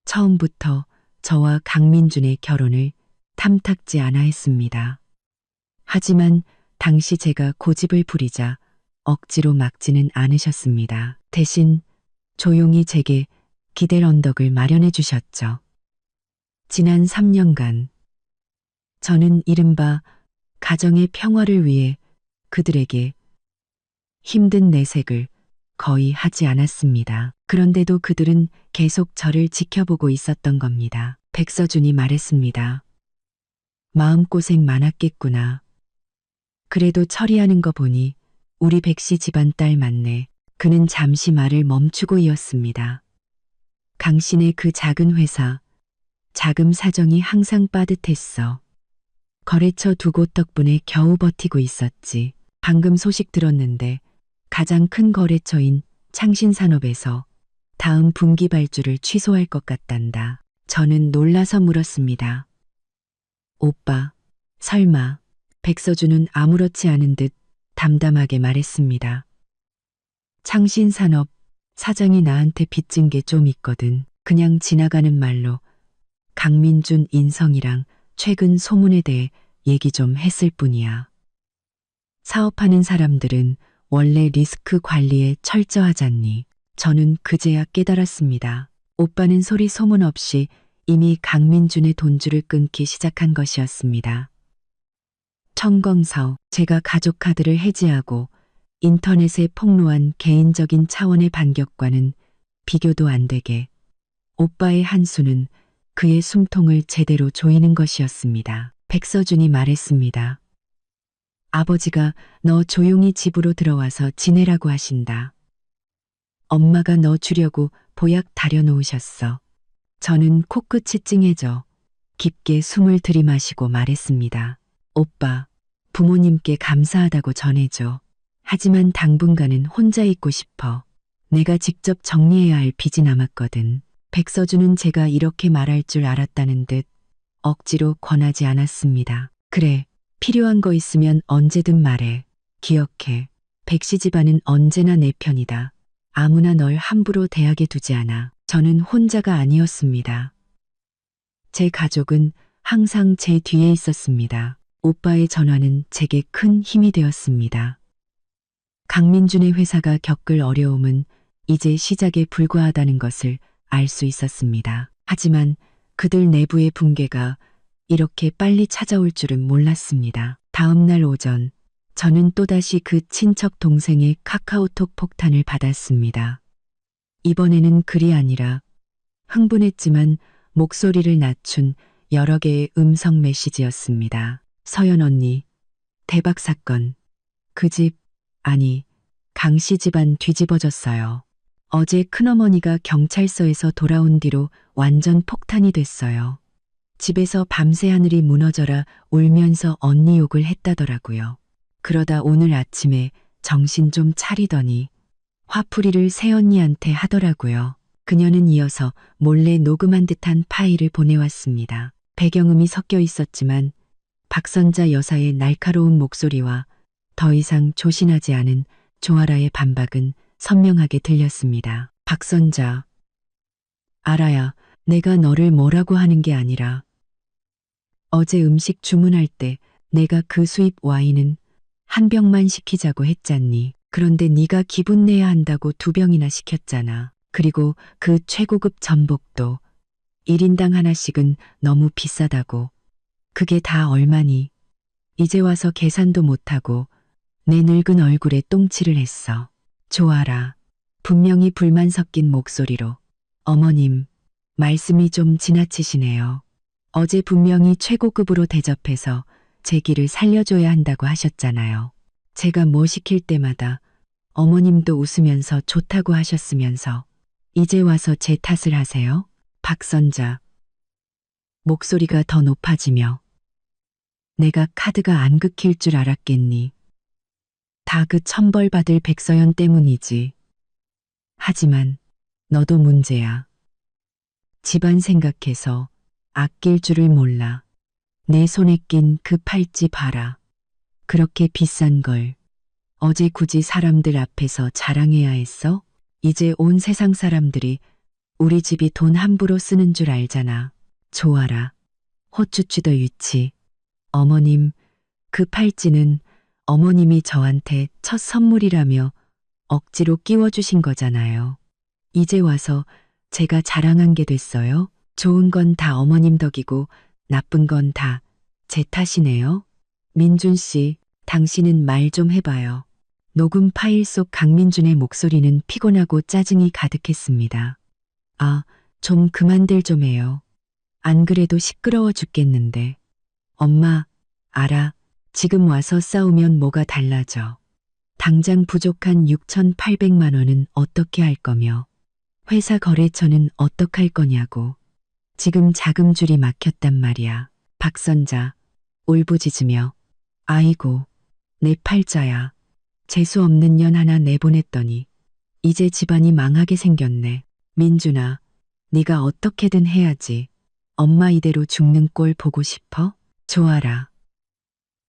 처음부터 저와 강민준의 결혼을 탐탁지 않아 했습니다. 하지만 당시 제가 고집을 부리자 억지로 막지는 않으셨습니다. 대신 조용히 제게 기댈 언덕을 마련해 주셨죠. 지난 3년간 저는 이른바 가정의 평화를 위해 그들에게 힘든 내색을 거의 하지 않았습니다. 그런데도 그들은 계속 저를 지켜보고 있었던 겁니다. 백서준이 말했습니다. 마음고생 많았겠구나. 그래도 처리하는 거 보니 우리 백씨 집안 딸 맞네. 그는 잠시 말을 멈추고 이었습니다. 강신의 그 작은 회사, 자금 사정이 항상 빠듯했어. 거래처 두 곳 덕분에 겨우 버티고 있었지. 방금 소식 들었는데 가장 큰 거래처인 창신산업에서 다음 분기 발주를 취소할 것 같단다. 저는 놀라서 물었습니다. 오빠, 설마. 백서준은 아무렇지 않은 듯 담담하게 말했습니다. 창신산업 사장이 나한테 빚진 게 좀 있거든. 그냥 지나가는 말로 강민준 인성이랑 최근 소문에 대해 얘기 좀 했을 뿐이야. 사업하는 사람들은 원래 리스크 관리에 철저하잖니. 저는 그제야 깨달았습니다. 오빠는 소리 소문 없이 이미 강민준의 돈줄을 끊기 시작한 것이었습니다. 청검서, 제가 가족 카드를 해지하고 인터넷에 폭로한 개인적인 차원의 반격과는 비교도 안 되게 오빠의 한 수는 그의 숨통을 제대로 조이는 것이었습니다. 백서준이 말했습니다. 아버지가 너 조용히 집으로 들어와서 지내라고 하신다. 엄마가 너 주려고 보약 다려놓으셨어. 저는 코끝이 찡해져 깊게 숨을 들이마시고 말했습니다. 오빠, 부모님께 감사하다고 전해줘. 하지만 당분간은 혼자 있고 싶어. 내가 직접 정리해야 할 빚이 남았거든. 백서준은 제가 이렇게 말할 줄 알았다는 듯 억지로 권하지 않았습니다. 그래, 필요한 거 있으면 언제든 말해. 기억해. 백씨 집안은 언제나 내 편이다. 아무나 널 함부로 대하게 두지 않아. 저는 혼자가 아니었습니다. 제 가족은 항상 제 뒤에 있었습니다. 오빠의 전화는 제게 큰 힘이 되었습니다. 강민준의 회사가 겪을 어려움은 이제 시작에 불과하다는 것을 알 수 있었습니다. 하지만 그들 내부의 붕괴가 이렇게 빨리 찾아올 줄은 몰랐습니다. 다음 날 오전, 저는 또다시 그 친척 동생의 카카오톡 폭탄을 받았습니다. 이번에는 글이 아니라 흥분했지만 목소리를 낮춘 여러 개의 음성 메시지였습니다. 서연 언니, 대박 사건. 그 집, 아니, 강씨 집안 뒤집어졌어요. 어제 큰어머니가 경찰서에서 돌아온 뒤로 완전 폭탄이 됐어요. 집에서 밤새 하늘이 무너져라 울면서 언니 욕을 했다더라고요. 그러다 오늘 아침에 정신 좀 차리더니 화풀이를 새언니한테 하더라고요. 그녀는 이어서 몰래 녹음한 듯한 파일을 보내왔습니다. 배경음이 섞여 있었지만 박선자 여사의 날카로운 목소리와 더 이상 조신하지 않은 조아라의 반박은 선명하게 들렸습니다. 박선자, 알아야 내가 너를 뭐라고 하는 게 아니라 어제 음식 주문할 때 내가 그 수입 와인은 한 병만 시키자고 했잖니. 그런데 네가 기분 내야 한다고 2병이나 시켰잖아. 그리고 그 최고급 전복도 1인당 하나씩은 너무 비싸다고. 그게 다 얼마니? 이제 와서 계산도 못하고 내 늙은 얼굴에 똥칠을 했어. 조아라. 분명히 불만 섞인 목소리로. 어머님, 말씀이 좀 지나치시네요. 어제 분명히 최고급으로 대접해서 제 길을 살려줘야 한다고 하셨잖아요. 제가 뭐 시킬 때마다 어머님도 웃으면서 좋다고 하셨으면서 이제 와서 제 탓을 하세요? 박선자. 목소리가 더 높아지며 내가 카드가 안 긁힐 줄 알았겠니? 다 그 천벌받을 백서연 때문이지. 하지만 너도 문제야. 집안 생각해서 아낄 줄을 몰라. 내 손에 낀 그 팔찌 봐라. 그렇게 비싼 걸 어제 굳이 사람들 앞에서 자랑해야 했어? 이제 온 세상 사람들이 우리 집이 돈 함부로 쓰는 줄 알잖아. 조아라. 호추추더 유치. 어머님, 그 팔찌는 어머님이 저한테 첫 선물이라며 억지로 끼워주신 거잖아요. 이제 와서 제가 자랑한 게 됐어요. 좋은 건 다 어머님 덕이고 나쁜 건 다 제 탓이네요. 민준 씨, 당신은 말 좀 해봐요. 녹음 파일 속 강민준의 목소리는 피곤하고 짜증이 가득했습니다. 아, 좀 그만들 좀 해요. 안 그래도 시끄러워 죽겠는데. 엄마, 알아. 지금 와서 싸우면 뭐가 달라져. 당장 부족한 6,800만 원은 어떻게 할 거며. 회사 거래처는 어떡할 거냐고. 지금 자금줄이 막혔단 말이야. 박선자, 울부짖으며. 아이고, 내 팔자야. 재수 없는 년 하나 내보냈더니 이제 집안이 망하게 생겼네. 민준아, 네가 어떻게든 해야지. 엄마 이대로 죽는 꼴 보고 싶어? 좋아라.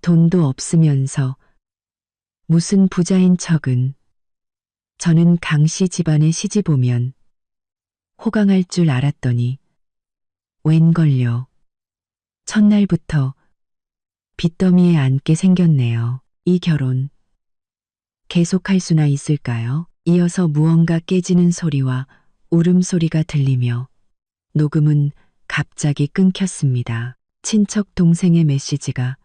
돈도 없으면서 무슨 부자인 척은. 저는 강씨 집안에 시집 오면 호강할 줄 알았더니 웬걸요. 첫날부터 빚더미에 앉게 생겼네요. 이 결혼 계속할 수나 있을까요? 이어서 무언가 깨지는 소리와 울음소리가 들리며 녹음은 갑자기 끊겼습니다. 친척 동생의 메시지가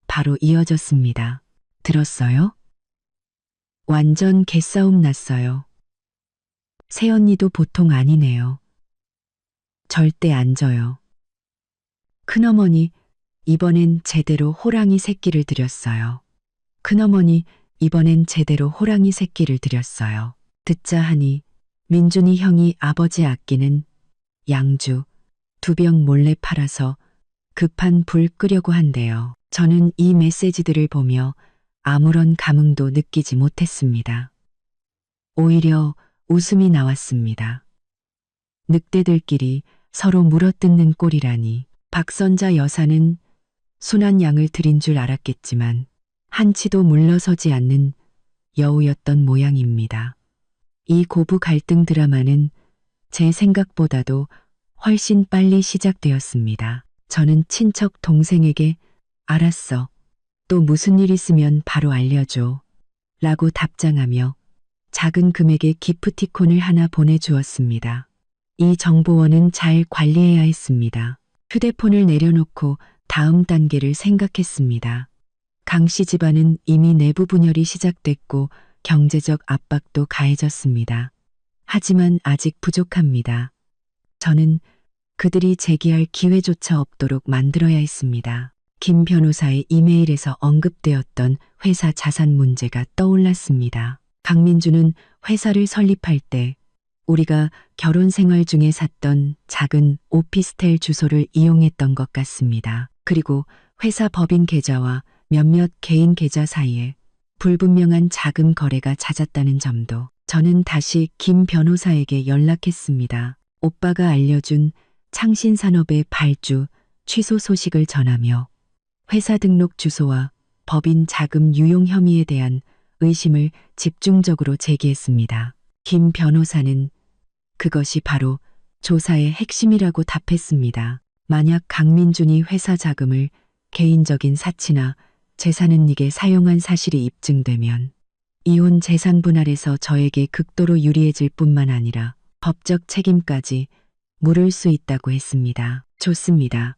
바로 이어졌습니다. 들었어요? 완전 개싸움 났어요. 새언니도 보통 아니네요. 절대 안 져요. 큰어머니, 이번엔 제대로 호랑이 새끼를 들였어요. 큰어머니, 이번엔 제대로 호랑이 새끼를 들였어요. 듣자 하니 민준이 형이 아버지 아끼는 양주 2병 몰래 팔아서 급한 불 끄려고 한대요. 저는 이 메시지들을 보며 아무런 감흥도 느끼지 못했습니다. 오히려 웃음이 나왔습니다. 늑대들끼리 서로 물어뜯는 꼴이라니. 박선자 여사는 순한 양을 들인 줄 알았겠지만 한치도 물러서지 않는 여우였던 모양입니다. 이 고부 갈등 드라마는 제 생각보다도 훨씬 빨리 시작되었습니다. 저는 친척 동생에게 알았어. 또 무슨 일 있으면 바로 알려줘. 라고 답장하며 작은 금액의 기프티콘을 하나 보내주었습니다. 이 정보원은 잘 관리해야 했습니다. 휴대폰을 내려놓고 다음 단계를 생각했습니다. 강씨 집안은 이미 내부 분열이 시작됐고 경제적 압박도 가해졌습니다. 하지만 아직 부족합니다. 저는 그들이 제기할 기회조차 없도록 만들어야 했습니다. 김 변호사의 이메일에서 언급되었던 회사 자산 문제가 떠올랐습니다. 강민주는 회사를 설립할 때 우리가 결혼 생활 중에 샀던 작은 오피스텔 주소를 이용했던 것 같습니다. 그리고 회사 법인 계좌와 몇몇 개인 계좌 사이에 불분명한 자금 거래가 잦았다는 점도. 저는 다시 김 변호사에게 연락했습니다. 오빠가 알려준 창신산업의 발주 취소 소식을 전하며 회사 등록 주소와 법인 자금 유용 혐의에 대한 의심을 집중적으로 제기했습니다. 김 변호사는 그것이 바로 조사의 핵심이라고 답했습니다. 만약 강민준이 회사 자금을 개인적인 사치나 재산은닉에 사용한 사실이 입증되면 이혼 재산 분할에서 저에게 극도로 유리해질 뿐만 아니라 법적 책임까지 물을 수 있다고 했습니다. 좋습니다.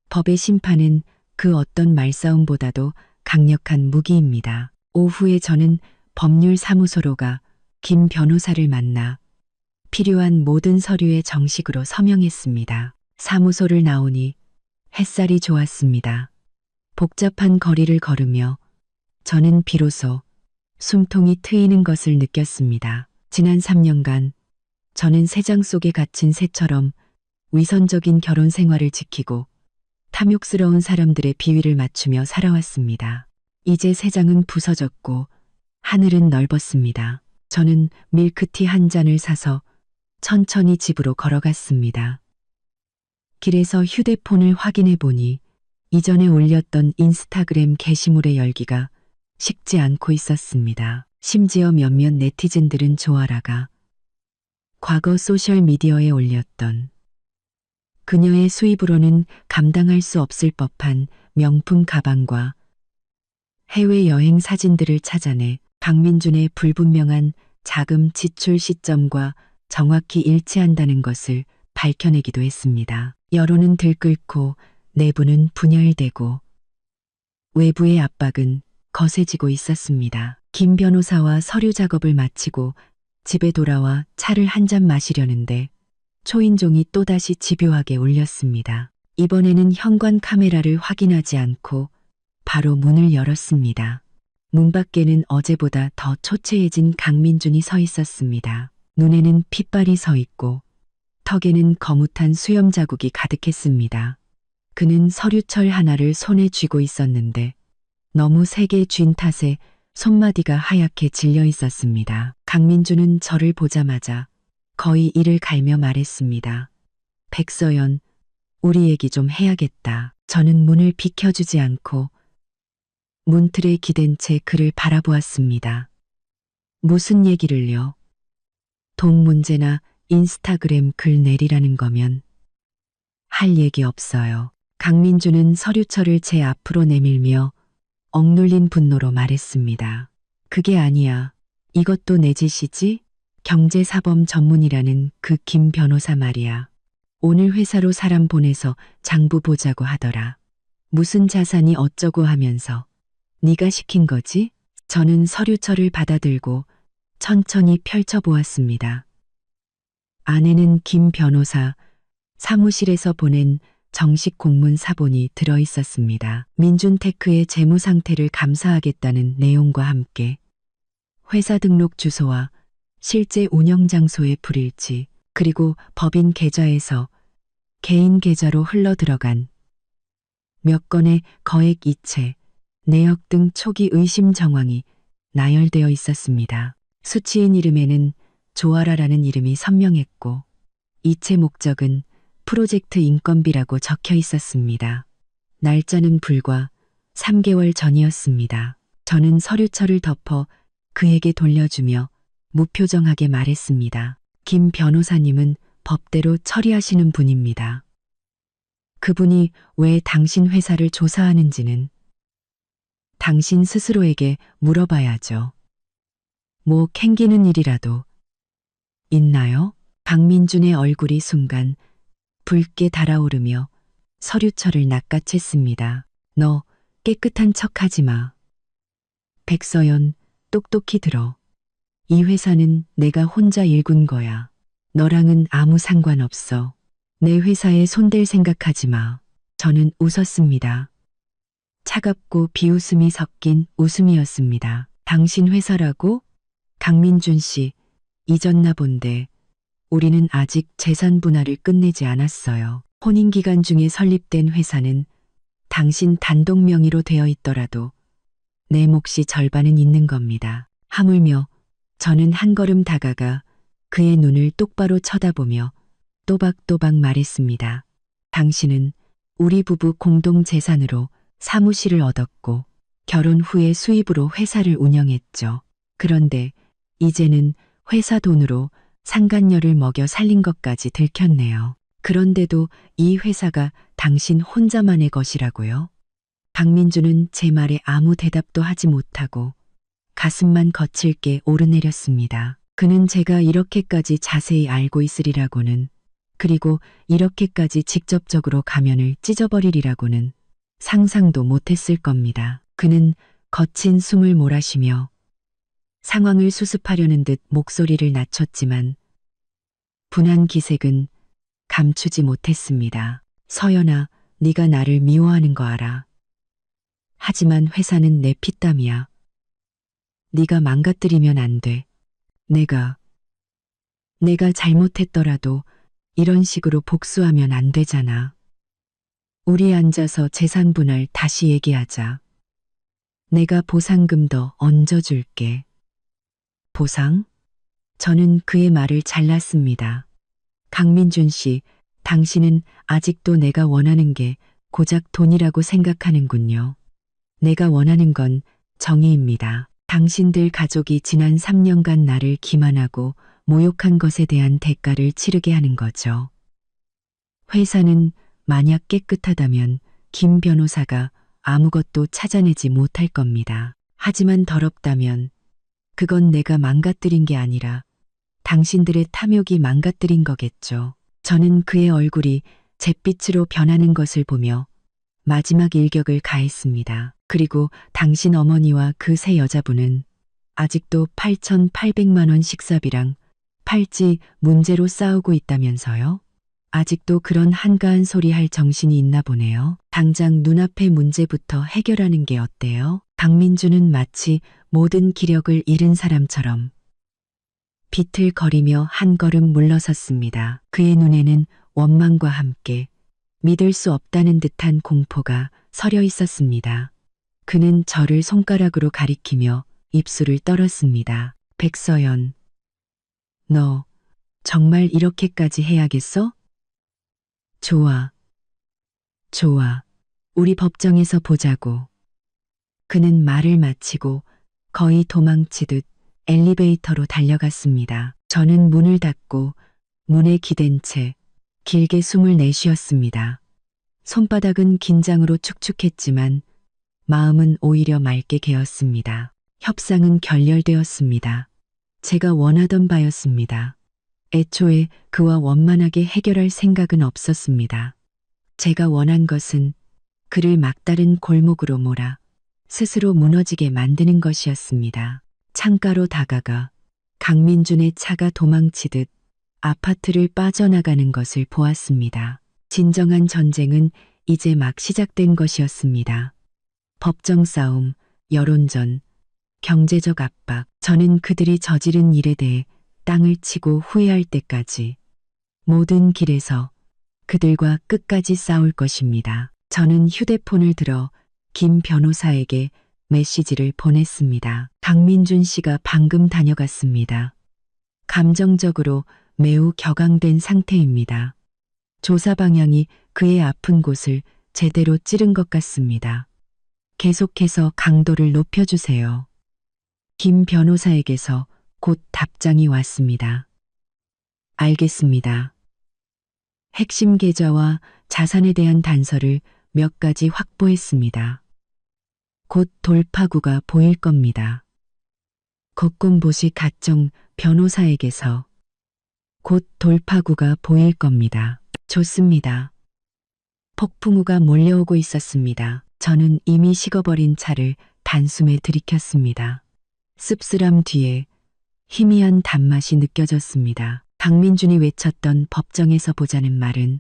법의 심판은 그 어떤 말싸움보다도 강력한 무기입니다. 오후에 저는 법률사무소로 가 김 변호사를 만나 필요한 모든 서류에 정식으로 서명했습니다. 사무소를 나오니 햇살이 좋았습니다. 복잡한 거리를 걸으며 저는 비로소 숨통이 트이는 것을 느꼈습니다. 지난 3년간 저는 새장 속에 갇힌 새처럼 위선적인 결혼 생활을 지키고 탐욕스러운 사람들의 비위를 맞추며 살아왔습니다. 이제 새장은 부서졌고 하늘은 넓었습니다. 저는 밀크티 한 잔을 사서 천천히 집으로 걸어갔습니다. 길에서 휴대폰을 확인해 보니 이전에 올렸던 인스타그램 게시물의 열기가 식지 않고 있었습니다. 심지어 몇몇 네티즌들은 좋아라가 과거 소셜미디어에 올렸던 그녀의 수입으로는 감당할 수 없을 법한 명품 가방과 해외여행 사진들을 찾아내 박민준의 불분명한 자금 지출 시점과 정확히 일치한다는 것을 밝혀내기도 했습니다. 여론은 들끓고 내부는 분열되고 외부의 압박은 거세지고 있었습니다. 김 변호사와 서류 작업을 마치고 집에 돌아와 차를 한 잔 마시려는데 초인종이 또다시 집요하게 울렸습니다. 이번에는 현관 카메라를 확인하지 않고 바로 문을 열었습니다. 문 밖에는 어제보다 더 초췌해진 강민준이 서 있었습니다. 눈에는 핏발이 서 있고 턱에는 거뭇한 수염 자국이 가득했습니다. 그는 서류철 하나를 손에 쥐고 있었는데 너무 세게 쥔 탓에 손마디가 하얗게 질려 있었습니다. 강민준은 저를 보자마자 거의 이를 갈며 말했습니다. 백서연, 우리 얘기 좀 해야겠다. 저는 문을 비켜주지 않고 문틀에 기댄 채 그를 바라보았습니다. 무슨 얘기를요? 돈 문제나 인스타그램 글 내리라는 거면 할 얘기 없어요. 강민주는 서류철을 제 앞으로 내밀며 억눌린 분노로 말했습니다. 그게 아니야. 이것도 내 짓이지? 경제사범 전문이라는 그 김 변호사 말이야. 오늘 회사로 사람 보내서 장부 보자고 하더라. 무슨 자산이 어쩌고 하면서 네가 시킨 거지? 저는 서류철을 받아들고 천천히 펼쳐보았습니다. 안에는 김 변호사 사무실에서 보낸 정식 공문 사본이 들어 있었습니다. 민준테크의 재무 상태를 감사하겠다는 내용과 함께 회사 등록 주소와 실제 운영 장소의 불일치, 그리고 법인 계좌에서 개인 계좌로 흘러 들어간 몇 건의 거액 이체, 내역 등 초기 의심 정황이 나열되어 있었습니다. 수취인 이름에는 조아라라는 이름이 선명했고 이체 목적은 프로젝트 인건비라고 적혀 있었습니다. 날짜는 불과 3개월 전이었습니다. 저는 서류철을 덮어 그에게 돌려주며 무표정하게 말했습니다. 김 변호사님은 법대로 처리하시는 분입니다. 그분이 왜 당신 회사를 조사하는지는 당신 스스로에게 물어봐야죠. 뭐 캥기는 일이라도 있나요? 박민준의 얼굴이 순간 붉게 달아오르며 서류철을 낚아챘습니다. 너 깨끗한 척하지 마. 백서연, 똑똑히 들어. 이 회사는 내가 혼자 일군 거야. 너랑은 아무 상관없어. 내 회사에 손댈 생각하지 마. 저는 웃었습니다. 차갑고 비웃음이 섞인 웃음이었습니다. 당신 회사라고? 강민준 씨, 잊었나 본데 우리는 아직 재산 분할을 끝내지 않았어요. 혼인기간 중에 설립된 회사는 당신 단독 명의로 되어 있더라도 내 몫이 절반은 있는 겁니다. 하물며 저는 한 걸음 다가가 그의 눈을 똑바로 쳐다보며 또박또박 말했습니다. 당신은 우리 부부 공동 재산으로 사무실을 얻었고 결혼 후에 수입으로 회사를 운영했죠. 그런데 이제는 회사 돈으로 상간녀를 먹여 살린 것까지 들켰네요. 그런데도 이 회사가 당신 혼자만의 것이라고요? 박민주는 제 말에 아무 대답도 하지 못하고 가슴만 거칠게 오르내렸습니다. 그는 제가 이렇게까지 자세히 알고 있으리라고는, 그리고 이렇게까지 직접적으로 가면을 찢어버리리라고는 상상도 못했을 겁니다. 그는 거친 숨을 몰아쉬며 상황을 수습하려는 듯 목소리를 낮췄지만 분한 기색은 감추지 못했습니다. 서연아, 네가 나를 미워하는 거 알아. 하지만 회사는 내 피땀이야. 네가 망가뜨리면 안 돼. 내가 잘못했더라도 이런 식으로 복수하면 안 되잖아. 우리 앉아서 재산 분할 다시 얘기하자. 내가 보상금 더 얹어줄게. 보상? 저는 그의 말을 잘랐습니다. 강민준 씨, 당신은 아직도 내가 원하는 게 고작 돈이라고 생각하는군요. 내가 원하는 건 정의입니다. 당신들 가족이 지난 3년간 나를 기만하고 모욕한 것에 대한 대가를 치르게 하는 거죠. 회사는 만약 깨끗하다면 김 변호사가 아무것도 찾아내지 못할 겁니다. 하지만 더럽다면 그건 내가 망가뜨린 게 아니라 당신들의 탐욕이 망가뜨린 거겠죠. 저는 그의 얼굴이 잿빛으로 변하는 것을 보며 마지막 일격을 가했습니다. 그리고 당신 어머니와 그 세 여자분은 아직도 8,800만 원 식사비랑 팔찌 문제로 싸우고 있다면서요? 아직도 그런 한가한 소리 할 정신이 있나 보네요. 당장 눈앞의 문제부터 해결하는 게 어때요? 강민주는 마치 모든 기력을 잃은 사람처럼 비틀거리며 한 걸음 물러섰습니다. 그의 눈에는 원망과 함께 믿을 수 없다는 듯한 공포가 서려 있었습니다. 그는 저를 손가락으로 가리키며 입술을 떨었습니다. 백서연, 너 정말 이렇게까지 해야겠어? 좋아. 좋아. 우리 법정에서 보자고. 그는 말을 마치고 거의 도망치듯 엘리베이터로 달려갔습니다. 저는 문을 닫고 문에 기댄 채 길게 숨을 내쉬었습니다. 손바닥은 긴장으로 축축했지만 마음은 오히려 맑게 개었습니다. 협상은 결렬되었습니다. 제가 원하던 바였습니다. 애초에 그와 원만하게 해결할 생각은 없었습니다. 제가 원한 것은 그를 막다른 골목으로 몰아 스스로 무너지게 만드는 것이었습니다. 창가로 다가가 강민준의 차가 도망치듯 아파트를 빠져나가는 것을 보았습니다. 진정한 전쟁은 이제 막 시작된 것이었습니다. 법정 싸움, 여론전, 경제적 압박, 저는 그들이 저지른 일에 대해 땅을 치고 후회할 때까지 모든 길에서 그들과 끝까지 싸울 것입니다. 저는 휴대폰을 들어 김 변호사에게 메시지를 보냈습니다. 강민준 씨가 방금 다녀갔습니다. 감정적으로 매우 격앙된 상태입니다. 조사 방향이 그의 아픈 곳을 제대로 찌른 것 같습니다. 계속해서 강도를 높여주세요. 김 변호사에게서 곧 답장이 왔습니다. 알겠습니다. 핵심 계좌와 자산에 대한 단서를 몇 가지 확보했습니다. 곧 돌파구가 보일 겁니다. 국군보시 가정 변호사에게서 곧 돌파구가 보일 겁니다. 좋습니다. 폭풍우가 몰려오고 있었습니다. 저는 이미 식어버린 차를 단숨에 들이켰습니다. 씁쓸함 뒤에 희미한 단맛이 느껴졌습니다. 강민준이 외쳤던 법정에서 보자는 말은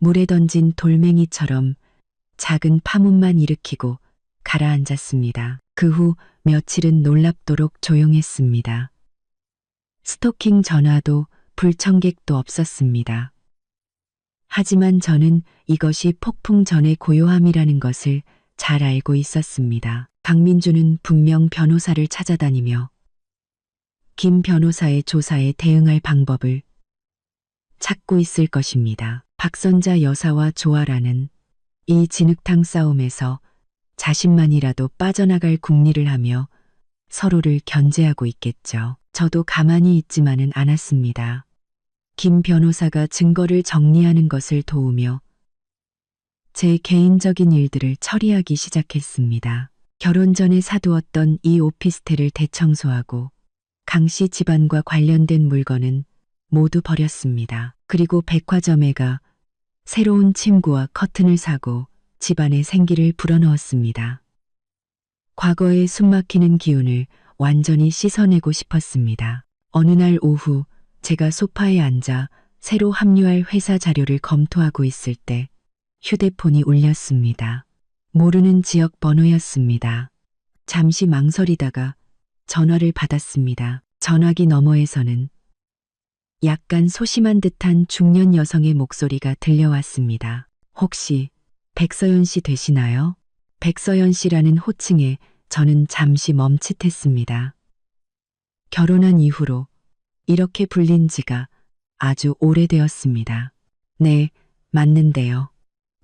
물에 던진 돌멩이처럼 작은 파문만 일으키고 가라앉았습니다. 그 후 며칠은 놀랍도록 조용했습니다. 스토킹 전화도 불청객도 없었습니다. 하지만 저는 이것이 폭풍 전의 고요함이라는 것을 잘 알고 있었습니다. 강민주는 분명 변호사를 찾아다니며 김 변호사의 조사에 대응할 방법을 찾고 있을 것입니다. 박선자 여사와 조아라는 이 진흙탕 싸움에서 자신만이라도 빠져나갈 궁리를 하며 서로를 견제하고 있겠죠. 저도 가만히 있지만은 않았습니다. 김 변호사가 증거를 정리하는 것을 도우며 제 개인적인 일들을 처리하기 시작했습니다. 결혼 전에 사두었던 이 오피스텔을 대청소하고 강 씨 집안과 관련된 물건은 모두 버렸습니다. 그리고 백화점에 가 새로운 침구와 커튼을 사고 집안에 생기를 불어넣었습니다. 과거의 숨막히는 기운을 완전히 씻어내고 싶었습니다. 어느 날 오후 제가 소파에 앉아 새로 합류할 회사 자료를 검토하고 있을 때 휴대폰이 울렸습니다. 모르는 지역 번호였습니다. 잠시 망설이다가 전화를 받았습니다. 전화기 너머에서는 약간 소심한 듯한 중년 여성의 목소리가 들려왔습니다. 혹시 백서연 씨 되시나요? 백서연 씨라는 호칭에 저는 잠시 멈칫했습니다. 결혼한 이후로 이렇게 불린 지가 아주 오래되었습니다. 네, 맞는데요.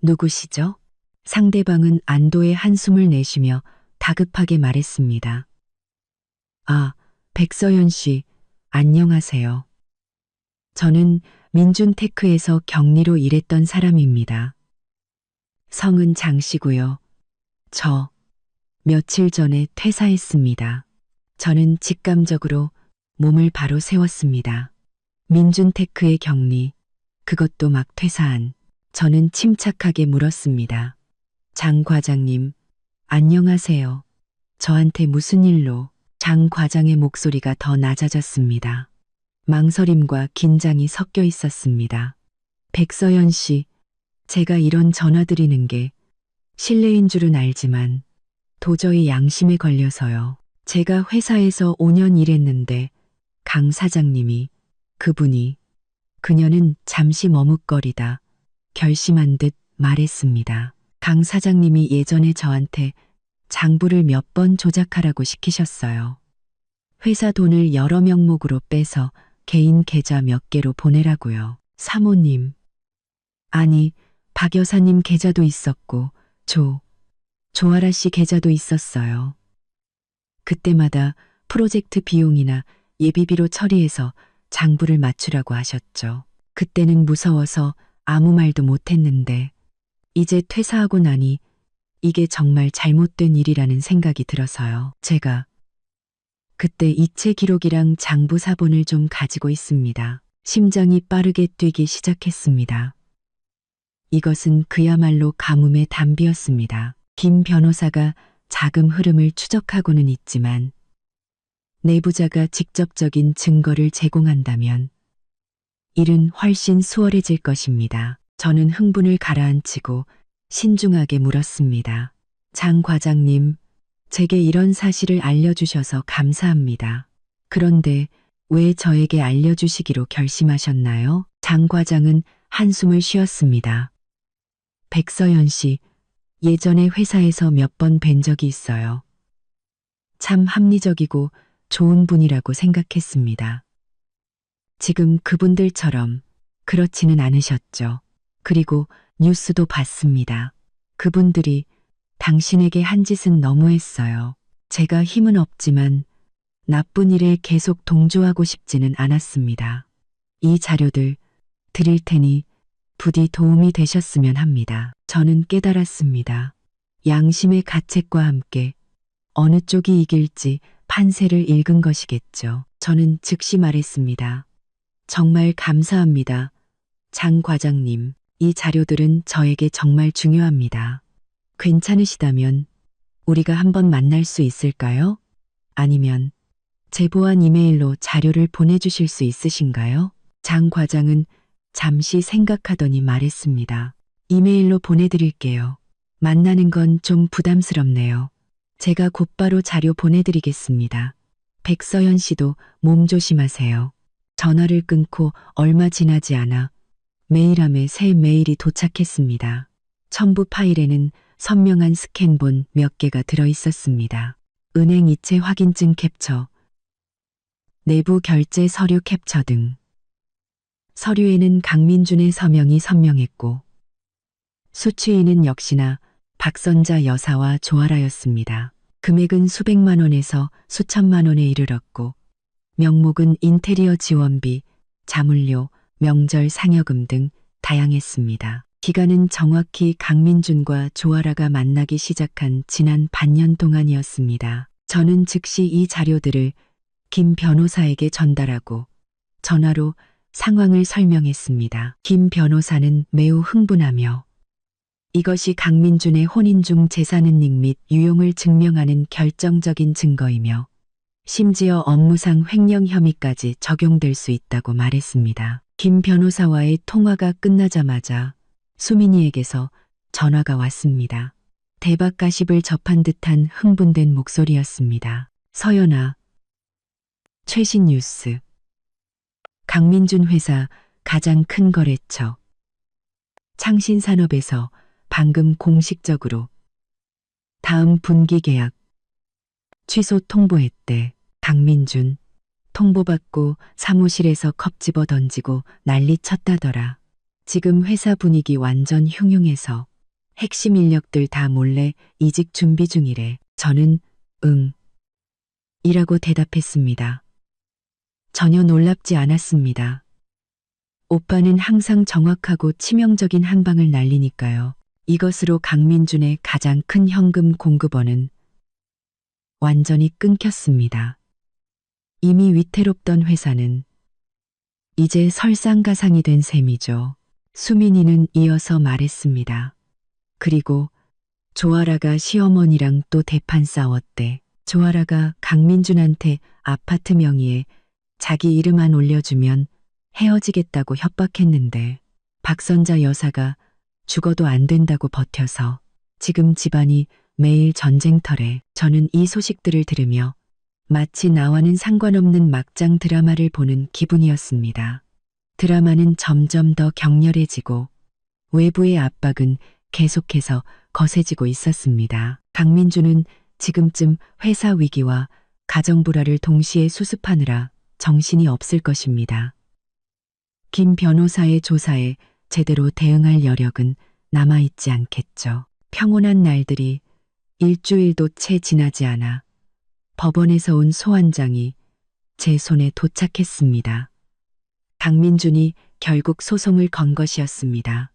누구시죠? 상대방은 안도의 한숨을 내쉬며 다급하게 말했습니다. 아, 백서연 씨, 안녕하세요. 저는 민준테크에서 격리로 일했던 사람입니다. 성은 장씨고요. 저 며칠 전에 퇴사했습니다. 저는 직감적으로 몸을 바로 세웠습니다. 민준테크의 격리, 그것도 막 퇴사한. 저는 침착하게 물었습니다. 장 과장님, 안녕하세요. 저한테 무슨 일로? 장 과장의 목소리가 더 낮아졌습니다. 망설임과 긴장이 섞여 있었습니다. 백서연 씨, 제가 이런 전화 드리는 게 실례인 줄은 알지만 도저히 양심에 걸려서요. 제가 회사에서 5년 일했는데 강 사장님이, 그녀는 잠시 머뭇거리다 결심한 듯 말했습니다. 강 사장님이 예전에 저한테 장부를 몇 번 조작하라고 시키셨어요. 회사 돈을 여러 명목으로 빼서 개인 계좌 몇 개로 보내라고요. 사모님. 아니, 박 여사님 계좌도 있었고, 조아라 씨 계좌도 있었어요. 그때마다 프로젝트 비용이나 예비비로 처리해서 장부를 맞추라고 하셨죠. 그때는 무서워서 아무 말도 못했는데, 이제 퇴사하고 나니 이게 정말 잘못된 일이라는 생각이 들어서요. 제가 그때 이체 기록이랑 장부 사본을 좀 가지고 있습니다. 심장이 빠르게 뛰기 시작했습니다. 이것은 그야말로 가뭄의 단비였습니다. 김 변호사가 자금 흐름을 추적하고는 있지만 내부자가 직접적인 증거를 제공한다면 일은 훨씬 수월해질 것입니다. 저는 흥분을 가라앉히고 신중하게 물었습니다. 장 과장님, 제게 이런 사실을 알려주셔서 감사합니다. 그런데 왜 저에게 알려주시기로 결심하셨나요? 장 과장은 한숨을 쉬었습니다. 백서연 씨, 예전에 회사에서 몇 번 뵌 적이 있어요. 참 합리적이고 좋은 분이라고 생각했습니다. 지금 그분들처럼 그렇지는 않으셨죠. 그리고 뉴스도 봤습니다. 그분들이 당신에게 한 짓은 너무했어요. 제가 힘은 없지만 나쁜 일에 계속 동조하고 싶지는 않았습니다. 이 자료들 드릴 테니 부디 도움이 되셨으면 합니다. 저는 깨달았습니다. 양심의 가책과 함께 어느 쪽이 이길지 판세를 읽은 것이겠죠. 저는 즉시 말했습니다. 정말 감사합니다. 장 과장님, 이 자료들은 저에게 정말 중요합니다. 괜찮으시다면 우리가 한번 만날 수 있을까요? 아니면 제보한 이메일로 자료를 보내주실 수 있으신가요? 장 과장은 잠시 생각하더니 말했습니다. 이메일로 보내드릴게요. 만나는 건 좀 부담스럽네요. 제가 곧바로 자료 보내드리겠습니다. 백서연 씨도 몸 조심하세요. 전화를 끊고 얼마 지나지 않아 메일함에 새 메일이 도착했습니다. 첨부 파일에는 선명한 스캔본 몇 개가 들어 있었습니다. 은행 이체 확인증 캡처, 내부 결제 서류 캡처 등. 서류에는 강민준의 서명이 선명했고 수취인은 역시나 박선자 여사와 조아라였습니다. 금액은 수백만 원에서 수천만 원에 이르렀고 명목은 인테리어 지원비, 자물료, 명절 상여금 등 다양했습니다. 기간은 정확히 강민준과 조아라가 만나기 시작한 지난 반년 동안이었습니다. 저는 즉시 이 자료들을 김 변호사에게 전달하고 전화로 상황을 설명했습니다. 김 변호사는 매우 흥분하며 이것이 강민준의 혼인 중 재산은닉 및 유용을 증명하는 결정적인 증거이며 심지어 업무상 횡령 혐의까지 적용될 수 있다고 말했습니다. 김 변호사와의 통화가 끝나자마자 수민이에게서 전화가 왔습니다. 대박 가십을 접한 듯한 흥분된 목소리였습니다. 서연아, 최신 뉴스. 강민준 회사 가장 큰 거래처 창신산업에서 방금 공식적으로 다음 분기 계약 취소 통보했대. 강민준 통보받고 사무실에서 컵 집어 던지고 난리 쳤다더라. 지금 회사 분위기 완전 흉흉해서 핵심 인력들 다 몰래 이직 준비 중이래. 저는 응 이라고 대답했습니다. 전혀 놀랍지 않았습니다. 오빠는 항상 정확하고 치명적인 한 방을 날리니까요. 이것으로 강민준의 가장 큰 현금 공급원은 완전히 끊겼습니다. 이미 위태롭던 회사는 이제 설상가상이 된 셈이죠. 수민이는 이어서 말했습니다. 그리고 조아라가 시어머니랑 또 대판 싸웠대. 조아라가 강민준한테 아파트 명의에 자기 이름만 올려주면 헤어지겠다고 협박했는데 박선자 여사가 죽어도 안 된다고 버텨서 지금 집안이 매일 전쟁터래. 저는 이 소식들을 들으며 마치 나와는 상관없는 막장 드라마를 보는 기분이었습니다. 드라마는 점점 더 격렬해지고 외부의 압박은 계속해서 거세지고 있었습니다. 강민준은 지금쯤 회사 위기와 가정 불화를 동시에 수습하느라 정신이 없을 것입니다. 김 변호사의 조사에 제대로 대응할 여력은 남아있지 않겠죠. 평온한 날들이 일주일도 채 지나지 않아 법원에서 온 소환장이 제 손에 도착했습니다. 강민준이 결국 소송을 건 것이었습니다.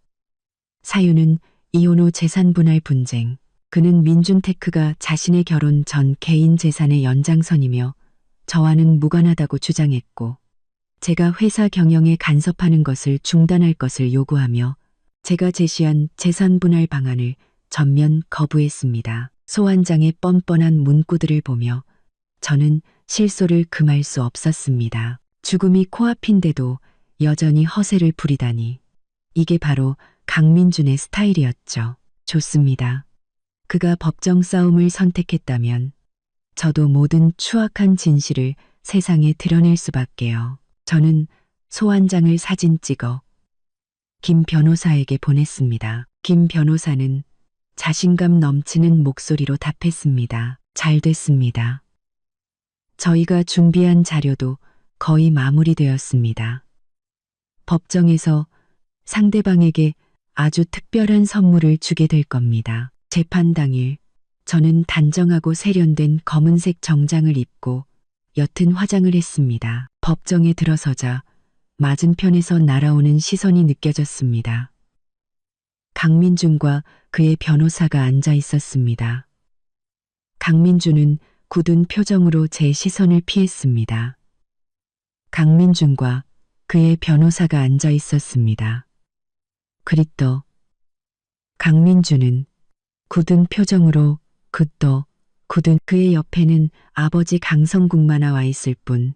사유는 이혼 후 재산 분할 분쟁. 그는 민준테크가 자신의 결혼 전 개인 재산의 연장선이며 저와는 무관하다고 주장했고 제가 회사 경영에 간섭하는 것을 중단할 것을 요구하며 제가 제시한 재산 분할 방안을 전면 거부했습니다. 소환장의 뻔뻔한 문구들을 보며 저는 실소를 금할 수 없었습니다. 죽음이 코앞인데도 여전히 허세를 부리다니. 이게 바로 강민준의 스타일이었죠. 좋습니다. 그가 법정 싸움을 선택했다면 저도 모든 추악한 진실을 세상에 드러낼 수밖에요. 저는 소환장을 사진 찍어 김 변호사에게 보냈습니다. 김 변호사는 자신감 넘치는 목소리로 답했습니다. 잘 됐습니다. 저희가 준비한 자료도 거의 마무리되었습니다. 법정에서 상대방에게 아주 특별한 선물을 주게 될 겁니다. 재판 당일 저는 단정하고 세련된 검은색 정장을 입고 옅은 화장을 했습니다. 법정에 들어서자 맞은편에서 날아오는 시선이 느껴졌습니다. 강민준과 그의 변호사가 앉아 있었습니다. 강민준은 굳은 표정으로 제 시선을 피했습니다. 강민준과 그의 변호사가 앉아 있었습니다. 그리또 강민준은 굳은 표정으로 또 굳은 그의 옆에는 아버지 강성국만아 와 있을 뿐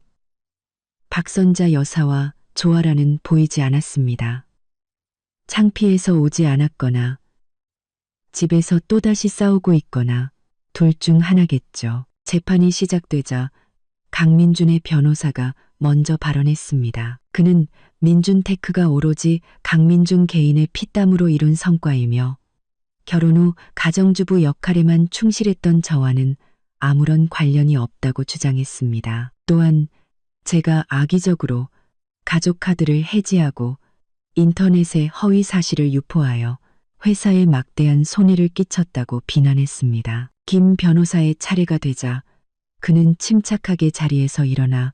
박선자 여사와 조아라는 보이지 않았습니다. 창피해서 오지 않았거나 집에서 또다시 싸우고 있거나 둘 중 하나겠죠. 재판이 시작되자 강민준의 변호사가 먼저 발언했습니다. 그는 민준테크가 오로지 강민준 개인의 피땀으로 이룬 성과이며 결혼 후 가정주부 역할에만 충실했던 저와는 아무런 관련이 없다고 주장했습니다. 또한 제가 악의적으로 가족 카드를 해지하고 인터넷에 허위 사실을 유포하여 회사에 막대한 손해를 끼쳤다고 비난했습니다. 김 변호사의 차례가 되자 그는 침착하게 자리에서 일어나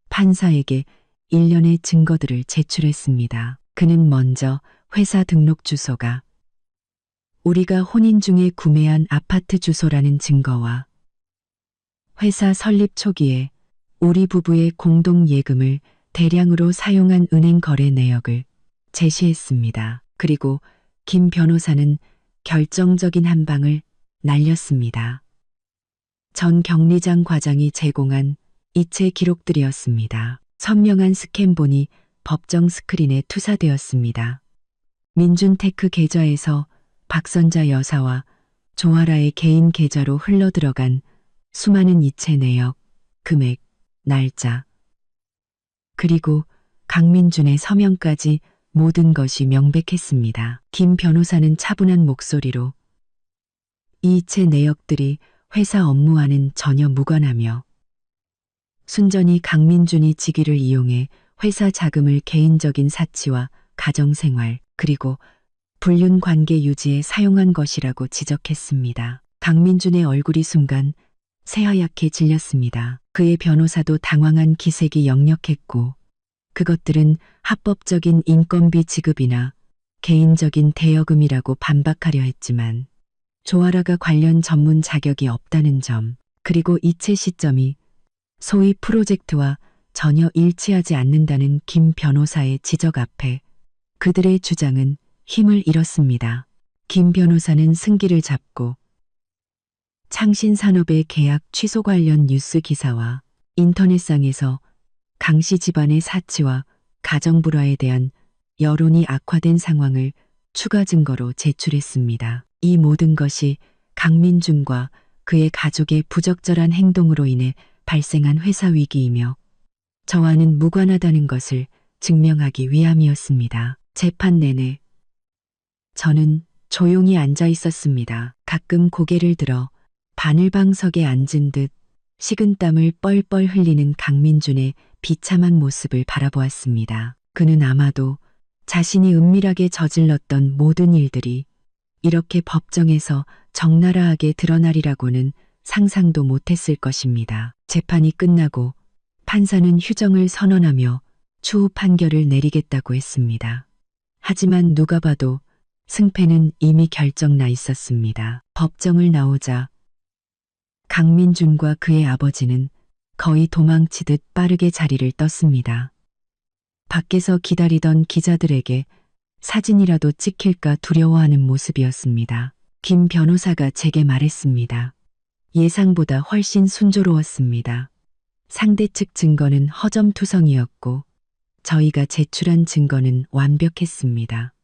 판사에게 일련의 증거들을 제출했습니다. 그는 먼저 회사 등록 주소가 우리가 혼인 중에 구매한 아파트 주소라는 증거와 회사 설립 초기에 우리 부부의 공동 예금을 대량으로 사용한 은행 거래 내역을 제시했습니다. 그리고 김 변호사는 결정적인 한 방을 날렸습니다. 전 격리장 과장이 제공한 이체 기록들이었습니다. 선명한 스캔본이 법정 스크린에 투사되었습니다. 민준테크 계좌에서 박선자 여사와 조아라의 개인 계좌로 흘러들어간 수많은 이체 내역, 금액, 날짜, 그리고 강민준의 서명까지 모든 것이 명백했습니다. 김 변호사는 차분한 목소리로 이 이체 내역들이 회사 업무와는 전혀 무관하며 순전히 강민준이 직위를 이용해 회사 자금을 개인적인 사치와 가정생활 그리고 불륜 관계 유지에 사용한 것이라고 지적했습니다. 강민준의 얼굴이 순간 새하얗게 질렸습니다. 그의 변호사도 당황한 기색이 역력했고 그것들은 합법적인 인건비 지급이나 개인적인 대여금이라고 반박하려 했지만 조아라가 관련 전문 자격이 없다는 점, 그리고 이체 시점이 소위 프로젝트와 전혀 일치하지 않는다는 김 변호사의 지적 앞에 그들의 주장은 힘을 잃었습니다. 김 변호사는 승기를 잡고 창신산업의 계약 취소 관련 뉴스 기사와 인터넷상에서 강씨 집안의 사치와 가정불화에 대한 여론이 악화된 상황을 추가 증거로 제출했습니다. 이 모든 것이 강민준과 그의 가족의 부적절한 행동으로 인해 발생한 회사 위기이며 저와는 무관하다는 것을 증명하기 위함이었습니다. 재판 내내 저는 조용히 앉아 있었습니다. 가끔 고개를 들어 바늘방석에 앉은 듯 식은땀을 뻘뻘 흘리는 강민준의 비참한 모습을 바라보았습니다. 그는 아마도 자신이 은밀하게 저질렀던 모든 일들이 이렇게 법정에서 적나라하게 드러나리라고는 상상도 못했을 것입니다. 재판이 끝나고 판사는 휴정을 선언하며 추후 판결을 내리겠다고 했습니다. 하지만 누가 봐도 승패는 이미 결정나 있었습니다. 법정을 나오자 강민준과 그의 아버지는 거의 도망치듯 빠르게 자리를 떴습니다. 밖에서 기다리던 기자들에게 사진이라도 찍힐까 두려워하는 모습이었습니다. 김 변호사가 제게 말했습니다. 예상보다 훨씬 순조로웠습니다. 상대 측 증거는 허점투성이었고 저희가 제출한 증거는 완벽했습니다.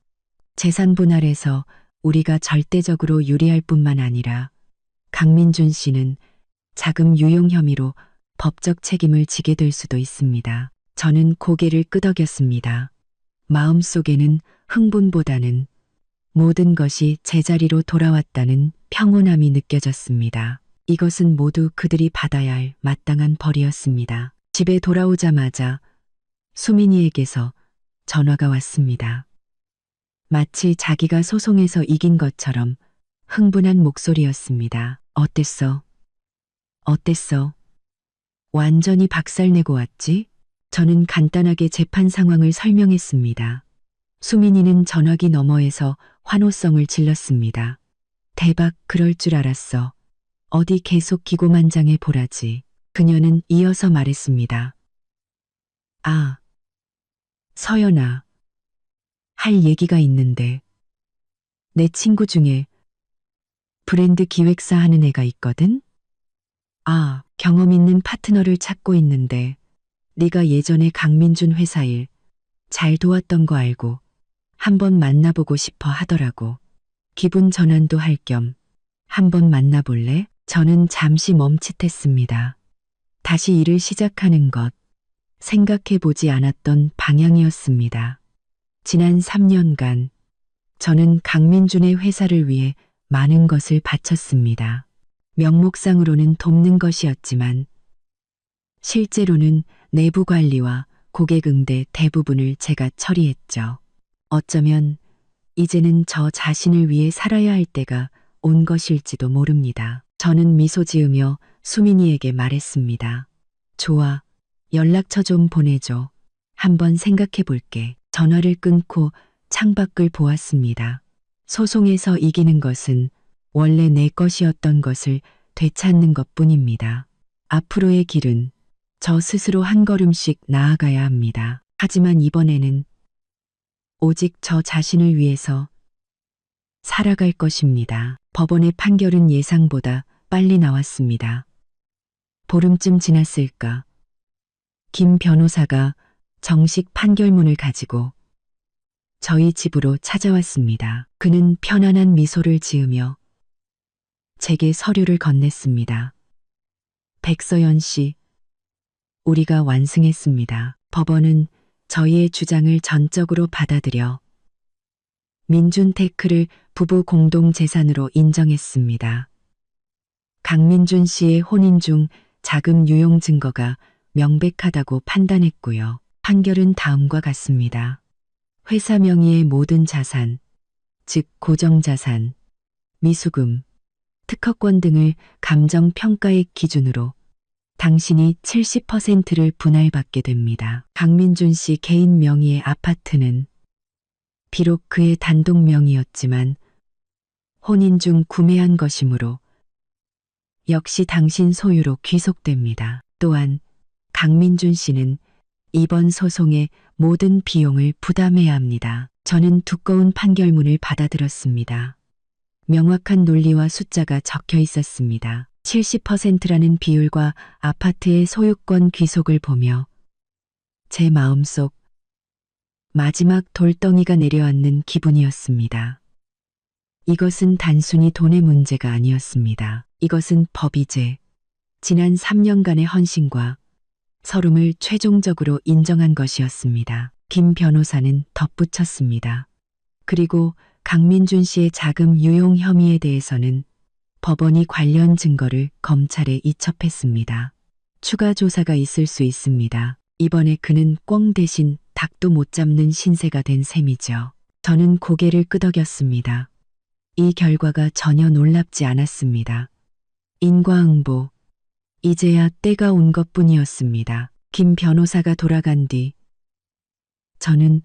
재산 분할에서 우리가 절대적으로 유리할 뿐만 아니라 강민준 씨는 자금 유용 혐의로 법적 책임을 지게 될 수도 있습니다. 저는 고개를 끄덕였습니다. 마음속에는 흥분보다는 모든 것이 제자리로 돌아왔다는 평온함이 느껴졌습니다. 이것은 모두 그들이 받아야 할 마땅한 벌이었습니다. 집에 돌아오자마자 수민이에게서 전화가 왔습니다. 마치 자기가 소송에서 이긴 것처럼 흥분한 목소리였습니다. 어땠어? 어땠어? 완전히 박살내고 왔지? 저는 간단하게 재판 상황을 설명했습니다. 수민이는 전화기 너머에서 환호성을 질렀습니다. 대박, 그럴 줄 알았어. 어디 계속 기고만장해 보라지. 그녀는 이어서 말했습니다. 아, 서연아. 할 얘기가 있는데. 내 친구 중에 브랜드 기획사 하는 애가 있거든? 아, 경험 있는 파트너를 찾고 있는데 네가 예전에 강민준 회사 일 잘 도왔던 거 알고 한번 만나보고 싶어 하더라고. 기분 전환도 할 겸 한번 만나볼래? 저는 잠시 멈칫했습니다. 다시 일을 시작하는 것, 생각해보지 않았던 방향이었습니다. 지난 3년간 저는 강민준의 회사를 위해 많은 것을 바쳤습니다. 명목상으로는 돕는 것이었지만 실제로는 내부 관리와 고객 응대 대부분을 제가 처리했죠. 어쩌면 이제는 저 자신을 위해 살아야 할 때가 온 것일지도 모릅니다. 저는 미소 지으며 수민이에게 말했습니다. 좋아, 연락처 좀 보내줘. 한번 생각해 볼게. 전화를 끊고 창밖을 보았습니다. 소송에서 이기는 것은 원래 내 것이었던 것을 되찾는 것뿐입니다. 앞으로의 길은 저 스스로 한 걸음씩 나아가야 합니다. 하지만 이번에는 오직 저 자신을 위해서 살아갈 것입니다. 법원의 판결은 예상보다 빨리 나왔습니다. 보름쯤 지났을까. 김 변호사가 정식 판결문을 가지고 저희 집으로 찾아왔습니다. 그는 편안한 미소를 지으며 제게 서류를 건넸습니다. 백서연 씨, 우리가 완승했습니다. 법원은 저희의 주장을 전적으로 받아들여 민준테크를 부부 공동 재산으로 인정했습니다. 강민준 씨의 혼인 중 자금 유용 증거가 명백하다고 판단했고요. 판결은 다음과 같습니다. 회사 명의의 모든 자산, 즉 고정자산, 미수금, 특허권 등을 감정평가액 기준으로 당신이 70%를 분할받게 됩니다. 강민준 씨 개인 명의의 아파트는 비록 그의 단독 명의였지만 혼인 중 구매한 것이므로 역시 당신 소유로 귀속됩니다. 또한 강민준 씨는 이번 소송의 모든 비용을 부담해야 합니다. 저는 두꺼운 판결문을 받아들었습니다. 명확한 논리와 숫자가 적혀 있었습니다. 70%라는 비율과 아파트의 소유권 귀속을 보며 제 마음속 마지막 돌덩이가 내려앉는 기분이었습니다. 이것은 단순히 돈의 문제가 아니었습니다. 이것은 법이제, 지난 3년간의 헌신과 서름을 최종적으로 인정한 것이었습니다. 김 변호사는 덧붙였습니다. 그리고 강민준 씨의 자금 유용 혐의에 대해서는 법원이 관련 증거를 검찰에 이첩했습니다. 추가 조사가 있을 수 있습니다. 이번에 그는 꿩 대신 닭도 못 잡는 신세가 된 셈이죠. 저는 고개를 끄덕였습니다. 이 결과가 전혀 놀랍지 않았습니다. 인과응보, 이제야 때가 온 것뿐이었습니다. 김 변호사가 돌아간 뒤 저는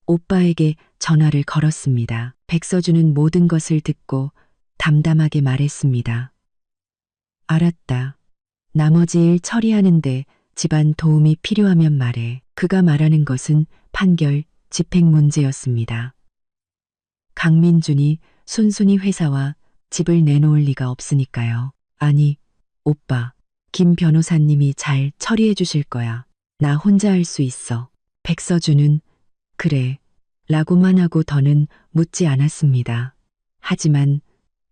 오빠에게 전화를 걸었습니다. 백서준은 모든 것을 듣고 담담하게 말했습니다. 알았다. 나머지 일 처리하는데 집안 도움이 필요하면 말해. 그가 말하는 것은 판결, 집행 문제였습니다. 강민준이 순순히 회사와 집을 내놓을 리가 없으니까요. 아니, 오빠, 김 변호사님이 잘 처리해 주실 거야. 나 혼자 할 수 있어. 백서준은 그래, 라고만 하고 더는 묻지 않았습니다. 하지만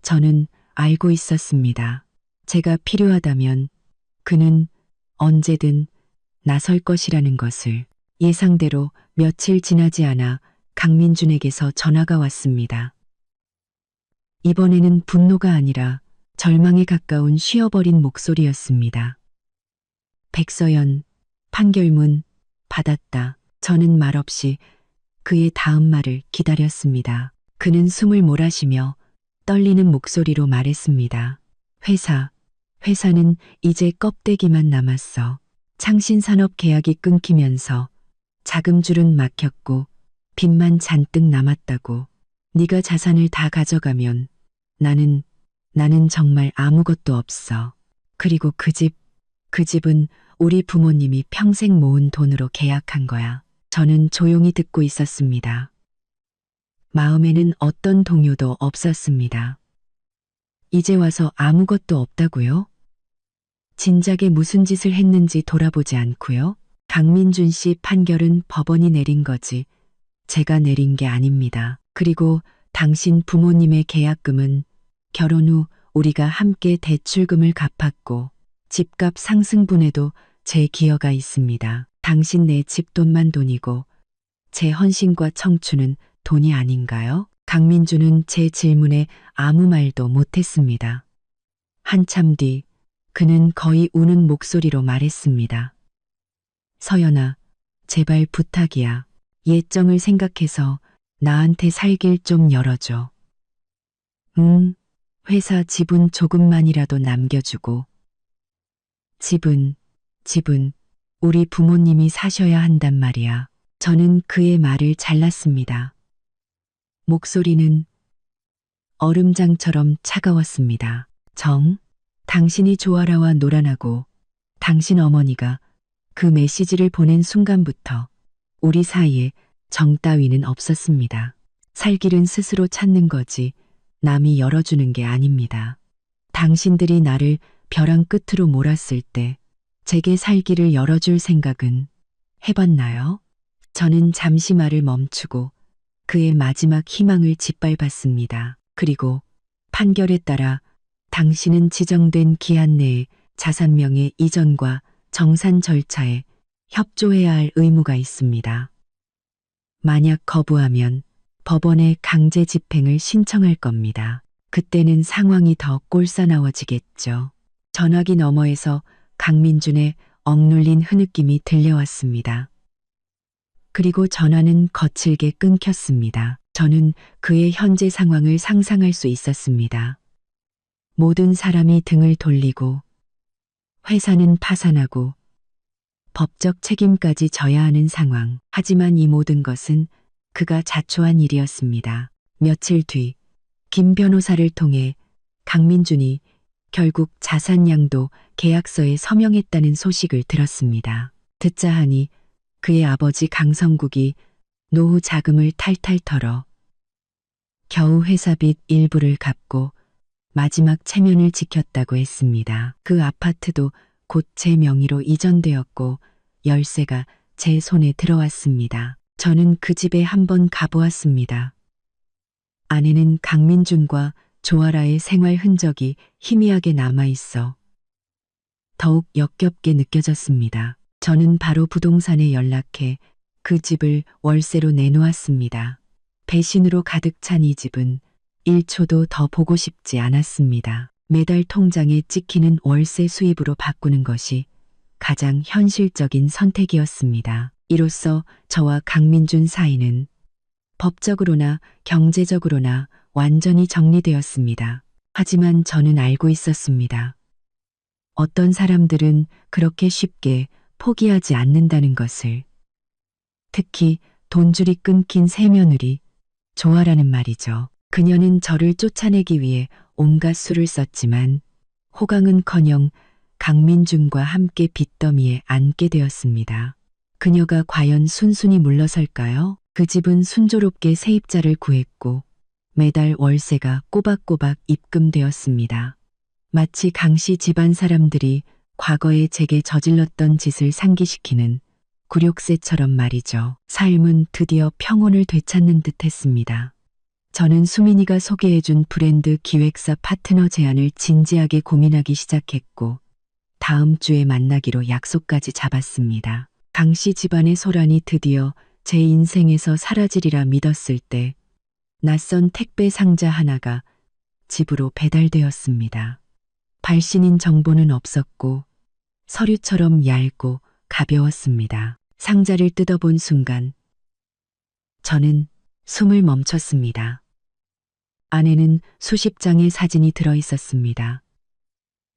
저는 알고 있었습니다. 제가 필요하다면 그는 언제든 나설 것이라는 것을. 예상대로 며칠 지나지 않아 강민준에게서 전화가 왔습니다. 이번에는 분노가 아니라 절망에 가까운 쉬어버린 목소리였습니다. 백서연, 판결문 받았다. 저는 말없이 그의 다음 말을 기다렸습니다. 그는 숨을 몰아쉬며 떨리는 목소리로 말했습니다. 회사는 이제 껍데기만 남았어. 창신산업 계약이 끊기면서 자금줄은 막혔고 빚만 잔뜩 남았다고. 네가 자산을 다 가져가면 나는 정말 아무것도 없어. 그리고 그 집은 우리 부모님이 평생 모은 돈으로 계약한 거야. 저는 조용히 듣고 있었습니다. 마음에는 어떤 동요도 없었습니다. 이제 와서 아무것도 없다고요? 진작에 무슨 짓을 했는지 돌아보지 않고요? 강민준 씨 판결은 법원이 내린 거지 제가 내린 게 아닙니다. 그리고 당신 부모님의 계약금은 결혼 후 우리가 함께 대출금을 갚았고 집값 상승분에도 제 기여가 있습니다. 당신 내 집돈만 돈이고 제 헌신과 청춘은 돈이 아닌가요? 강민준은 제 질문에 아무 말도 못했습니다. 한참 뒤 그는 거의 우는 목소리로 말했습니다. 서연아, 제발 부탁이야. 예정을 생각해서 나한테 살길 좀 열어줘. 회사 지분 조금만이라도 남겨주고. 집은 우리 부모님이 사셔야 한단 말이야. 저는 그의 말을 잘랐습니다. 목소리는 얼음장처럼 차가웠습니다. 당신이 조아라와 노란하고 당신 어머니가 그 메시지를 보낸 순간부터 우리 사이에 정 따위는 없었습니다. 살 길은 스스로 찾는 거지 남이 열어주는 게 아닙니다. 당신들이 나를 벼랑 끝으로 몰았을 때 제게 살 길을 열어줄 생각은 해봤나요? 저는 잠시 말을 멈추고 그의 마지막 희망을 짓밟았습니다. 그리고 판결에 따라 당신은 지정된 기한 내에 자산명의 이전과 정산 절차에 협조해야 할 의무가 있습니다. 만약 거부하면 법원에 강제 집행을 신청할 겁니다. 그때는 상황이 더 꼴사나워지겠죠. 전화기 너머에서 강민준의 억눌린 흐느낌이 들려왔습니다. 그리고 전화는 거칠게 끊겼습니다. 저는 그의 현재 상황을 상상할 수 있었습니다. 모든 사람이 등을 돌리고 회사는 파산하고 법적 책임까지 져야 하는 상황. 하지만 이 모든 것은 그가 자초한 일이었습니다. 며칠 뒤 김 변호사를 통해 강민준이 결국 자산양도 계약서에 서명했다는 소식을 들었습니다. 듣자 하니 그의 아버지 강성국이 노후 자금을 탈탈 털어 겨우 회사빚 일부를 갚고 마지막 체면을 지켰다고 했습니다. 그 아파트도 곧 제 명의로 이전되었고 열쇠가 제 손에 들어왔습니다. 저는 그 집에 한번 가보았습니다. 안에는 강민준과 조아라의 생활 흔적이 희미하게 남아있어 더욱 역겹게 느껴졌습니다. 저는 바로 부동산에 연락해 그 집을 월세로 내놓았습니다. 배신으로 가득 찬 이 집은 1초도 더 보고 싶지 않았습니다. 매달 통장에 찍히는 월세 수입으로 바꾸는 것이 가장 현실적인 선택이었습니다. 이로써 저와 강민준 사이는 법적으로나 경제적으로나 완전히 정리되었습니다. 하지만 저는 알고 있었습니다. 어떤 사람들은 그렇게 쉽게 포기하지 않는다는 것을. 특히 돈줄이 끊긴 새며느리 조아라는 말이죠. 그녀는 저를 쫓아내기 위해 온갖 수를 썼지만 호강은커녕 강민준과 함께 빚더미에 앉게 되었습니다. 그녀가 과연 순순히 물러설까요? 그 집은 순조롭게 세입자를 구했고 매달 월세가 꼬박꼬박 입금되었습니다. 마치 강씨 집안 사람들이 과거에 제게 저질렀던 짓을 상기시키는 굴욕세처럼 말이죠. 삶은 드디어 평온을 되찾는 듯 했습니다. 저는 수민이가 소개해준 브랜드 기획사 파트너 제안을 진지하게 고민하기 시작했고 다음 주에 만나기로 약속까지 잡았습니다. 강씨 집안의 소란이 드디어 제 인생에서 사라지리라 믿었을 때 낯선 택배 상자 하나가 집으로 배달되었습니다. 발신인 정보는 없었고 서류처럼 얇고 가벼웠습니다. 상자를 뜯어본 순간 저는 숨을 멈췄습니다. 안에는 수십 장의 사진이 들어 있었습니다.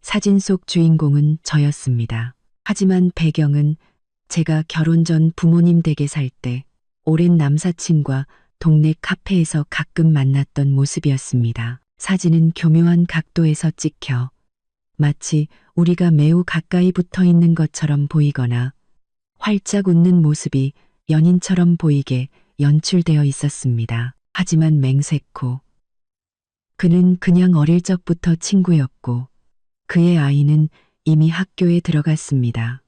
사진 속 주인공은 저였습니다. 하지만 배경은 제가 결혼 전 부모님 댁에 살 때 오랜 남사친과 동네 카페에서 가끔 만났던 모습이었습니다. 사진은 교묘한 각도에서 찍혀 마치 우리가 매우 가까이 붙어 있는 것처럼 보이거나 활짝 웃는 모습이 연인처럼 보이게 연출되어 있었습니다. 하지만 맹세코 그는 그냥 어릴 적부터 친구였고 그의 아이는 이미 학교에 들어갔습니다.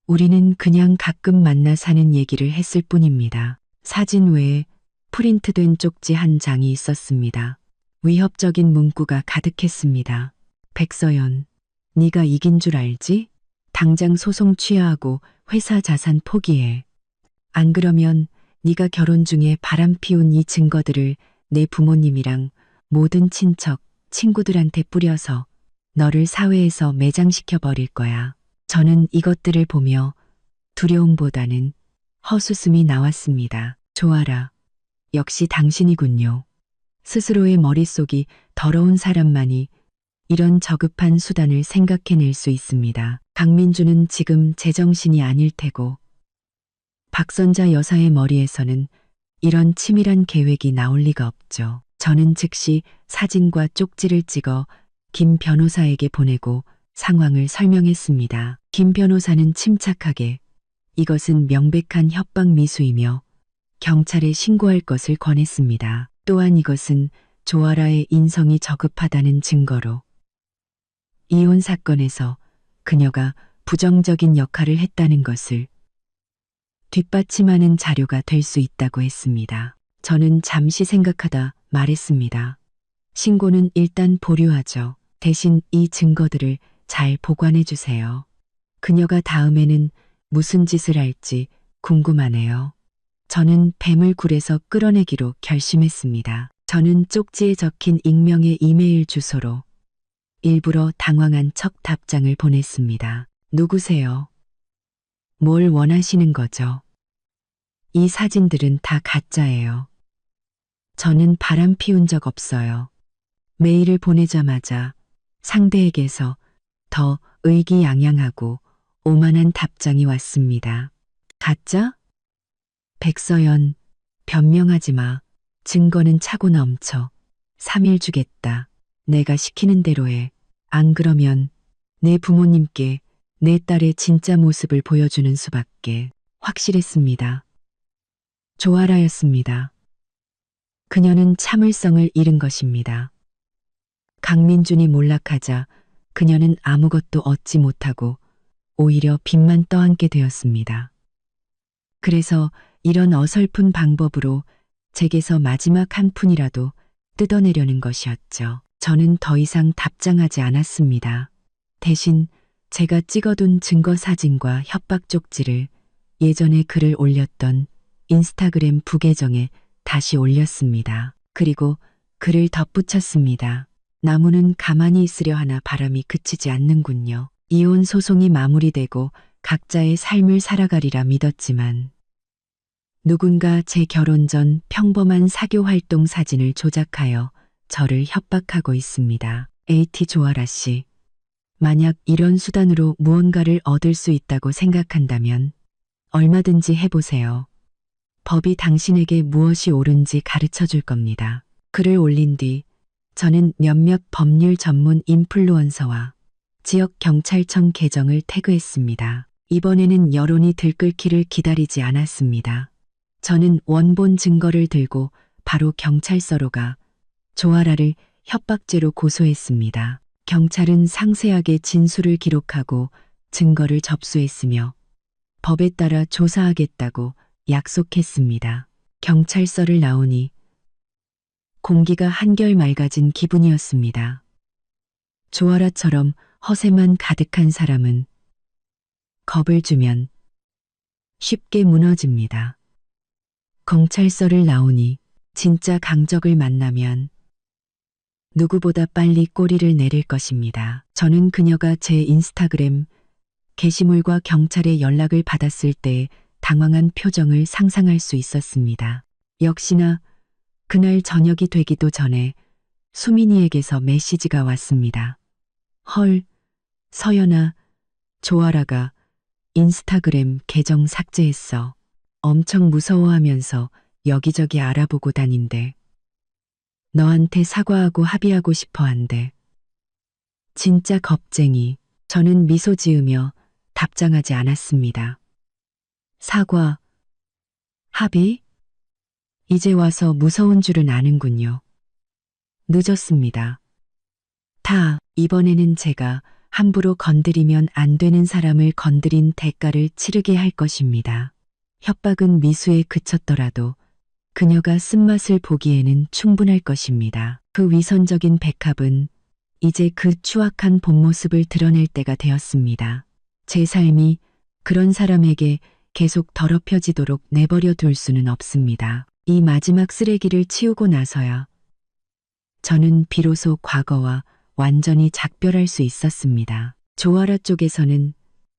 우리는 그냥 가끔 만나 사는 얘기를 했을 뿐입니다. 사진 외에 프린트된 쪽지 한 장이 있었습니다. 위협적인 문구가 가득했습니다. 백서연, 네가 이긴 줄 알지? 당장 소송 취하하고 회사 자산 포기해. 안 그러면 네가 결혼 중에 바람 피운 이 증거들을 내 부모님이랑 모든 친척, 친구들한테 뿌려서 너를 사회에서 매장시켜 버릴 거야. 저는 이것들을 보며 두려움보다는 허수음이 나왔습니다. 조아라, 역시 당신이군요. 스스로의 머릿속이 더러운 사람만이 이런 저급한 수단을 생각해낼 수 있습니다. 강민주는 지금 제정신이 아닐 테고 박선자 여사의 머리에서는 이런 치밀한 계획이 나올 리가 없죠. 저는 즉시 사진과 쪽지를 찍어 김 변호사에게 보내고 상황을 설명했습니다. 김 변호사는 침착하게 이것은 명백한 협박 미수이며 경찰에 신고할 것을 권했습니다. 또한 이것은 조아라의 인성이 저급하다는 증거로 이혼 사건에서 그녀가 부정적인 역할을 했다는 것을 뒷받침하는 자료가 될 수 있다고 했습니다. 저는 잠시 생각하다 말했습니다. 신고는 일단 보류하죠. 대신 이 증거들을 잘 보관해 주세요. 그녀가 다음에는 무슨 짓을 할지 궁금하네요. 저는 뱀을 굴에서 끌어내기로 결심했습니다. 저는 쪽지에 적힌 익명의 이메일 주소로 일부러 당황한 척 답장을 보냈습니다. 누구세요? 뭘 원하시는 거죠? 이 사진들은 다 가짜예요. 저는 바람 피운 적 없어요. 메일을 보내자마자 상대에게서 더 의기양양하고 오만한 답장이 왔습니다. 가짜? 백서연, 변명하지 마. 증거는 차고 넘쳐. 3일 주겠다. 내가 시키는 대로 해. 안 그러면 내 부모님께 내 딸의 진짜 모습을 보여주는 수밖에. 확실했습니다. 조아라였습니다. 그녀는 참을성을 잃은 것입니다. 강민준이 몰락하자 그녀는 아무것도 얻지 못하고 오히려 빚만 떠안게 되었습니다. 그래서 이런 어설픈 방법으로 제게서 마지막 한 푼이라도 뜯어내려는 것이었죠. 저는 더 이상 답장하지 않았습니다. 대신 제가 찍어둔 증거 사진과 협박 쪽지를 예전에 글을 올렸던 인스타그램 부계정에 다시 올렸습니다. 그리고 글을 덧붙였습니다. 나무는 가만히 있으려 하나 바람이 그치지 않는군요. 이혼 소송이 마무리되고 각자의 삶을 살아가리라 믿었지만 누군가 제 결혼 전 평범한 사교 활동 사진을 조작하여 저를 협박하고 있습니다. AT 조아라 씨, 만약 이런 수단으로 무언가를 얻을 수 있다고 생각한다면 얼마든지 해보세요. 법이 당신에게 무엇이 옳은지 가르쳐 줄 겁니다. 글을 올린 뒤 저는 몇몇 법률 전문 인플루언서와 지역 경찰청 계정을 태그했습니다. 이번에는 여론이 들끓기를 기다리지 않았습니다. 저는 원본 증거를 들고 바로 경찰서로 가 조아라를 협박죄로 고소했습니다. 경찰은 상세하게 진술을 기록하고 증거를 접수했으며 법에 따라 조사하겠다고 약속했습니다. 경찰서를 나오니 공기가 한결 맑아진 기분이었습니다. 조아라처럼 허세만 가득한 사람은 겁을 주면 쉽게 무너집니다. 경찰서를 나오니 진짜 강적을 만나면 누구보다 빨리 꼬리를 내릴 것입니다. 저는 그녀가 제 인스타그램 게시물과 경찰의 연락을 받았을 때 당황한 표정을 상상할 수 있었습니다. 역시나 그날 저녁이 되기도 전에 수민이에게서 메시지가 왔습니다. 헐, 서연아, 조아라가 인스타그램 계정 삭제했어. 엄청 무서워하면서 여기저기 알아보고 다닌대. 너한테 사과하고 합의하고 싶어 한대. 진짜 겁쟁이. 저는 미소 지으며 답장하지 않았습니다. 사과, 합의? 이제 와서 무서운 줄은 아는군요. 늦었습니다. 이번에는 제가 함부로 건드리면 안 되는 사람을 건드린 대가를 치르게 할 것입니다. 협박은 미수에 그쳤더라도 그녀가 쓴맛을 보기에는 충분할 것입니다. 그 위선적인 백합은 이제 그 추악한 본 모습을 드러낼 때가 되었습니다. 제 삶이 그런 사람에게 계속 더럽혀지도록 내버려 둘 수는 없습니다. 이 마지막 쓰레기를 치우고 나서야 저는 비로소 과거와 완전히 작별할 수 있었습니다. 조아라 쪽에서는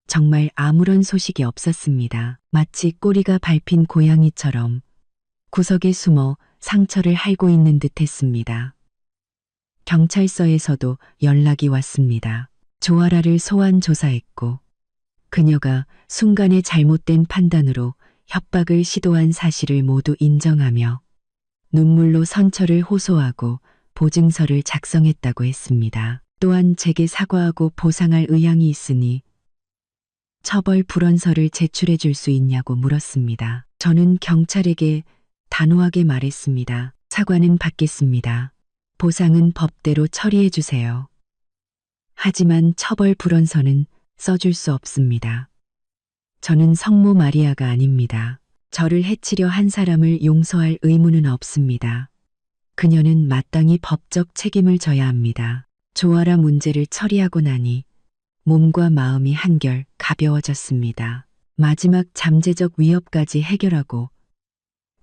정말 아무런 소식이 없었습니다. 마치 꼬리가 밟힌 고양이처럼 구석에 숨어 상처를 핥고 있는 듯 했습니다. 경찰서에서도 연락이 왔습니다. 조아라를 소환 조사했고 그녀가 순간의 잘못된 판단으로 협박을 시도한 사실을 모두 인정하며 눈물로 선처를 호소하고 보증서를 작성했다고 했습니다. 또한 제게 사과하고 보상할 의향이 있으니 처벌 불원서를 제출해 줄 수 있냐고 물었습니다. 저는 경찰에게 단호하게 말했습니다. 사과는 받겠습니다. 보상은 법대로 처리해 주세요. 하지만 처벌 불원서는 써줄 수 없습니다. 저는 성모 마리아가 아닙니다. 저를 해치려 한 사람을 용서할 의무는 없습니다. 그녀는 마땅히 법적 책임을 져야 합니다. 조아라 문제를 처리하고 나니 몸과 마음이 한결 가벼워졌습니다. 마지막 잠재적 위협까지 해결하고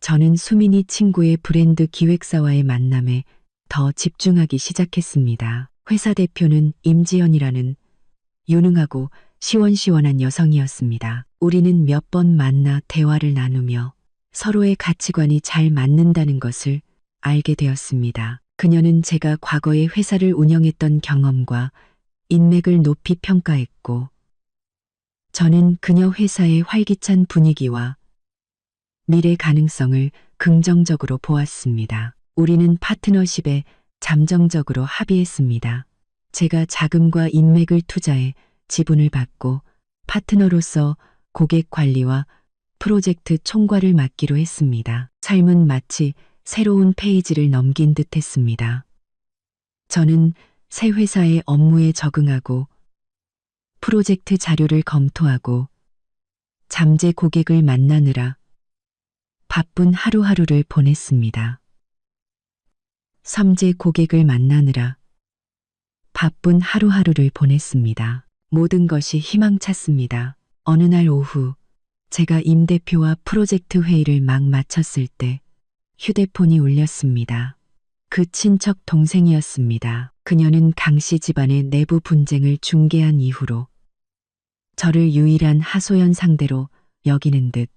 저는 수민이 친구의 브랜드 기획사와의 만남에 더 집중하기 시작했습니다. 회사 대표는 임지연이라는 유능하고 시원시원한 여성이었습니다. 우리는 몇 번 만나 대화를 나누며 서로의 가치관이 잘 맞는다는 것을 알게 되었습니다. 그녀는 제가 과거에 회사를 운영했던 경험과 인맥을 높이 평가했고, 저는 그녀 회사의 활기찬 분위기와 미래 가능성을 긍정적으로 보았습니다. 우리는 파트너십에 잠정적으로 합의했습니다. 제가 자금과 인맥을 투자해 지분을 받고 파트너로서 고객 관리와 프로젝트 총괄을 맡기로 했습니다. 삶은 마치 새로운 페이지를 넘긴 듯 했습니다. 저는 새 회사의 업무에 적응하고 프로젝트 자료를 검토하고 잠재 고객을 만나느라 바쁜 하루하루를 보냈습니다. 섬재 고객을 만나느라 바쁜 하루하루를 보냈습니다. 모든 것이 희망찼습니다. 어느 날 오후 제가 임 대표와 프로젝트 회의를 막 마쳤을 때 휴대폰이 울렸습니다. 그 친척 동생이었습니다. 그녀는 강씨 집안의 내부 분쟁을 중개한 이후로 저를 유일한 하소연 상대로 여기는 듯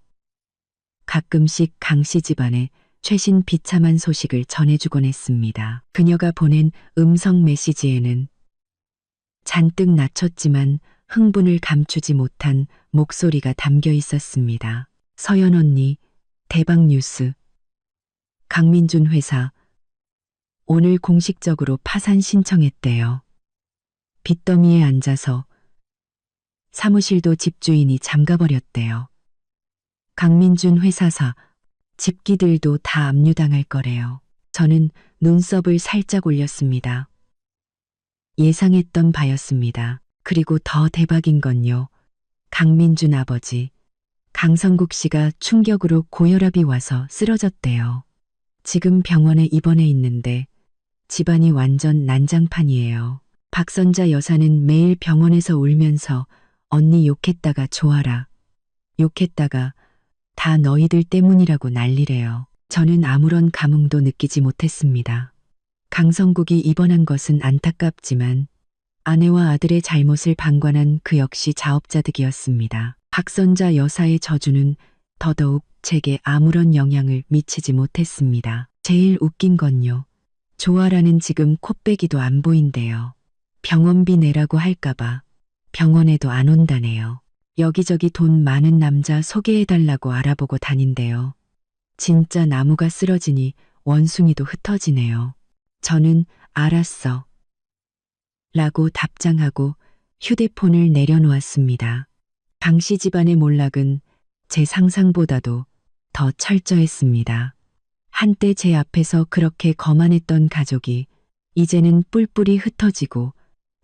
가끔씩 강씨 집안의 최신 비참한 소식을 전해주곤 했습니다. 그녀가 보낸 음성 메시지에는 잔뜩 낮췄지만 흥분을 감추지 못한 목소리가 담겨 있었습니다. 서연 언니, 대박 뉴스. 강민준 회사, 오늘 공식적으로 파산 신청했대요. 빚더미에 앉아서 사무실도 집주인이 잠가버렸대요. 강민준 회사사, 집기들도 다 압류당할 거래요. 저는 눈썹을 살짝 올렸습니다. 예상했던 바였습니다. 그리고 더 대박인 건요. 강민준 아버지, 강성국 씨가 충격으로 고혈압이 와서 쓰러졌대요. 지금 병원에 입원해 있는데 집안이 완전 난장판이에요. 박선자 여사는 매일 병원에서 울면서 언니 욕했다가 좋아라, 욕했다가 다 너희들 때문이라고 난리래요. 저는 아무런 감흥도 느끼지 못했습니다. 강성국이 입원한 것은 안타깝지만 아내와 아들의 잘못을 방관한 그 역시 자업자득이었습니다. 박선자 여사의 저주는 더더욱 제게 아무런 영향을 미치지 못했습니다. 제일 웃긴 건요. 조아라는 지금 코빼기도 안 보인대요. 병원비 내라고 할까봐 병원에도 안 온다네요. 여기저기 돈 많은 남자 소개해달라고 알아보고 다닌대요. 진짜 나무가 쓰러지니 원숭이도 흩어지네요. 저는 알았어 라고 답장하고 휴대폰을 내려놓았습니다. 강씨 집안의 몰락은 제 상상보다도 더 철저했습니다. 한때 제 앞에서 그렇게 거만했던 가족이 이제는 뿔뿔이 흩어지고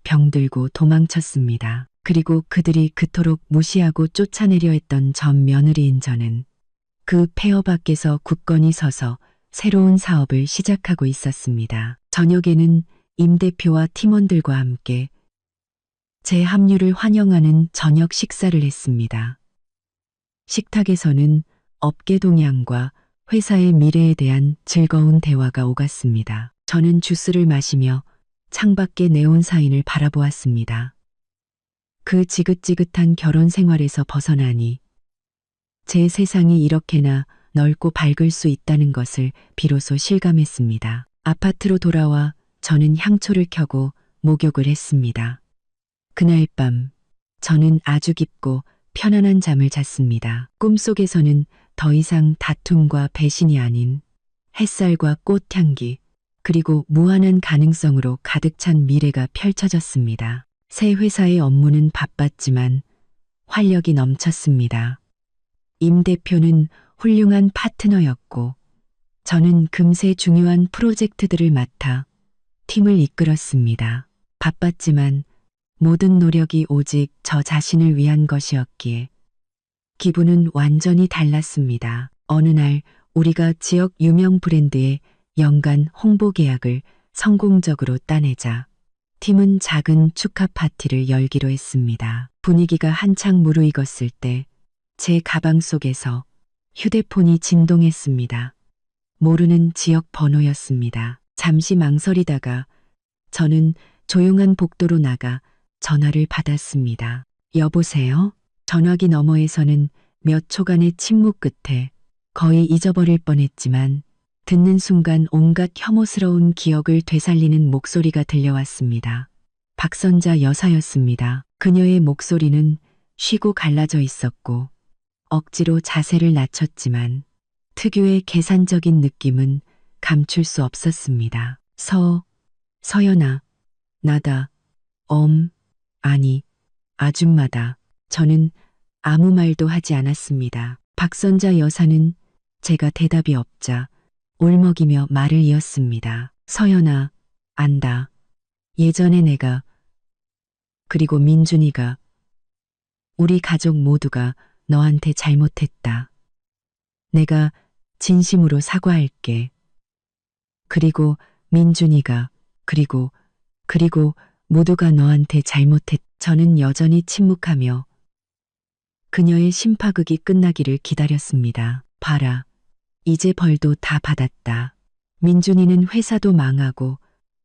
병들고 도망쳤습니다. 그리고 그들이 그토록 무시하고 쫓아내려 했던 전 며느리인 저는 그 폐허 밖에서 굳건히 서서 새로운 사업을 시작하고 있었습니다. 저녁에는 임 대표와 팀원들과 함께 제 합류를 환영하는 저녁 식사를 했습니다. 식탁에서는 업계 동향과 회사의 미래에 대한 즐거운 대화가 오갔습니다. 저는 주스를 마시며 창밖의 네온 사인을 바라보았습니다. 그 지긋지긋한 결혼 생활에서 벗어나니 제 세상이 이렇게나 넓고 밝을 수 있다는 것을 비로소 실감했습니다. 아파트로 돌아와 저는 향초를 켜고 목욕을 했습니다. 그날 밤 저는 아주 깊고 편안한 잠을 잤습니다. 꿈속에서는 더 이상 다툼과 배신이 아닌 햇살과 꽃향기 그리고 무한한 가능성으로 가득 찬 미래가 펼쳐졌습니다. 새 회사의 업무는 바빴지만 활력이 넘쳤습니다. 임 대표는 훌륭한 파트너였고 저는 금세 중요한 프로젝트들을 맡아 팀을 이끌었습니다. 바빴지만 모든 노력이 오직 저 자신을 위한 것이었기에 기분은 완전히 달랐습니다. 어느 날 우리가 지역 유명 브랜드의 연간 홍보 계약을 성공적으로 따내자 팀은 작은 축하 파티를 열기로 했습니다. 분위기가 한창 무르익었을 때 제 가방 속에서 휴대폰이 진동했습니다. 모르는 지역 번호였습니다. 잠시 망설이다가 저는 조용한 복도로 나가 전화를 받았습니다. 여보세요? 전화기 너머에서는 몇 초간의 침묵 끝에 거의 잊어버릴 뻔했지만 듣는 순간 온갖 혐오스러운 기억을 되살리는 목소리가 들려왔습니다. 박선자 여사였습니다. 그녀의 목소리는 쉬고 갈라져 있었고 억지로 자세를 낮췄지만 특유의 계산적인 느낌은 감출 수 없었습니다. 서연아, 나다. 아니, 아줌마다. 저는 아무 말도 하지 않았습니다. 박선자 여사는 제가 대답이 없자 울먹이며 말을 이었습니다. 서연아, 안다. 예전에 내가, 그리고 민준이가, 우리 가족 모두가 너한테 잘못했다. 내가 진심으로 사과할게. 그리고 민준이가, 그리고 모두가 너한테 잘못했. 저는 여전히 침묵하며 그녀의 심파극이 끝나기를 기다렸습니다. 봐라. 이제 벌도 다 받았다. 민준이는 회사도 망하고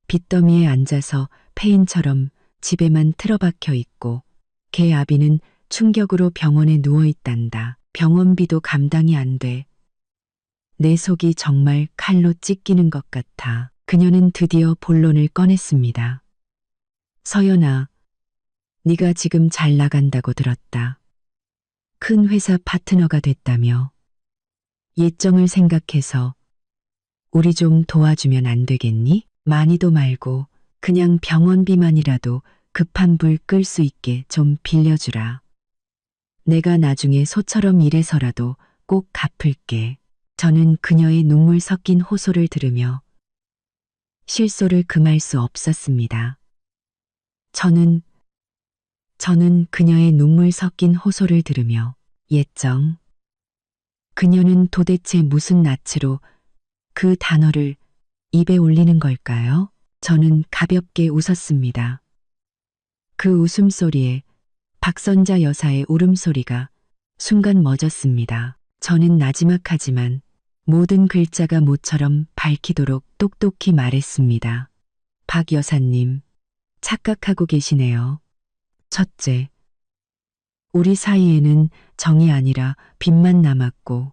빚더미에 앉아서 폐인처럼 집에만 틀어박혀 있고 걔 아비는 충격으로 병원에 누워있단다. 병원비도 감당이 안 돼. 내 속이 정말 칼로 찢기는 것 같아. 그녀는 드디어 본론을 꺼냈습니다. 서연아, 네가 지금 잘 나간다고 들었다. 큰 회사 파트너가 됐다며. 예정을 생각해서 우리 좀 도와주면 안 되겠니? 많이도 말고 그냥 병원비만이라도 급한 불 끌 수 있게 좀 빌려주라. 내가 나중에 소처럼 일해서라도 꼭 갚을게. 저는 그녀의 눈물 섞인 호소를 들으며 실소를 금할 수 없었습니다. 저는 그녀의 눈물 섞인 호소를 들으며 예정. 그녀는 도대체 무슨 낯으로 그 단어를 입에 올리는 걸까요? 저는 가볍게 웃었습니다. 그 웃음소리에 박선자 여사의 울음소리가 순간 멎었습니다. 저는 나지막하지만 모든 글자가 모처럼 밝히도록 똑똑히 말했습니다. 박 여사님, 착각하고 계시네요. 첫째, 우리 사이에는 정이 아니라 빚만 남았고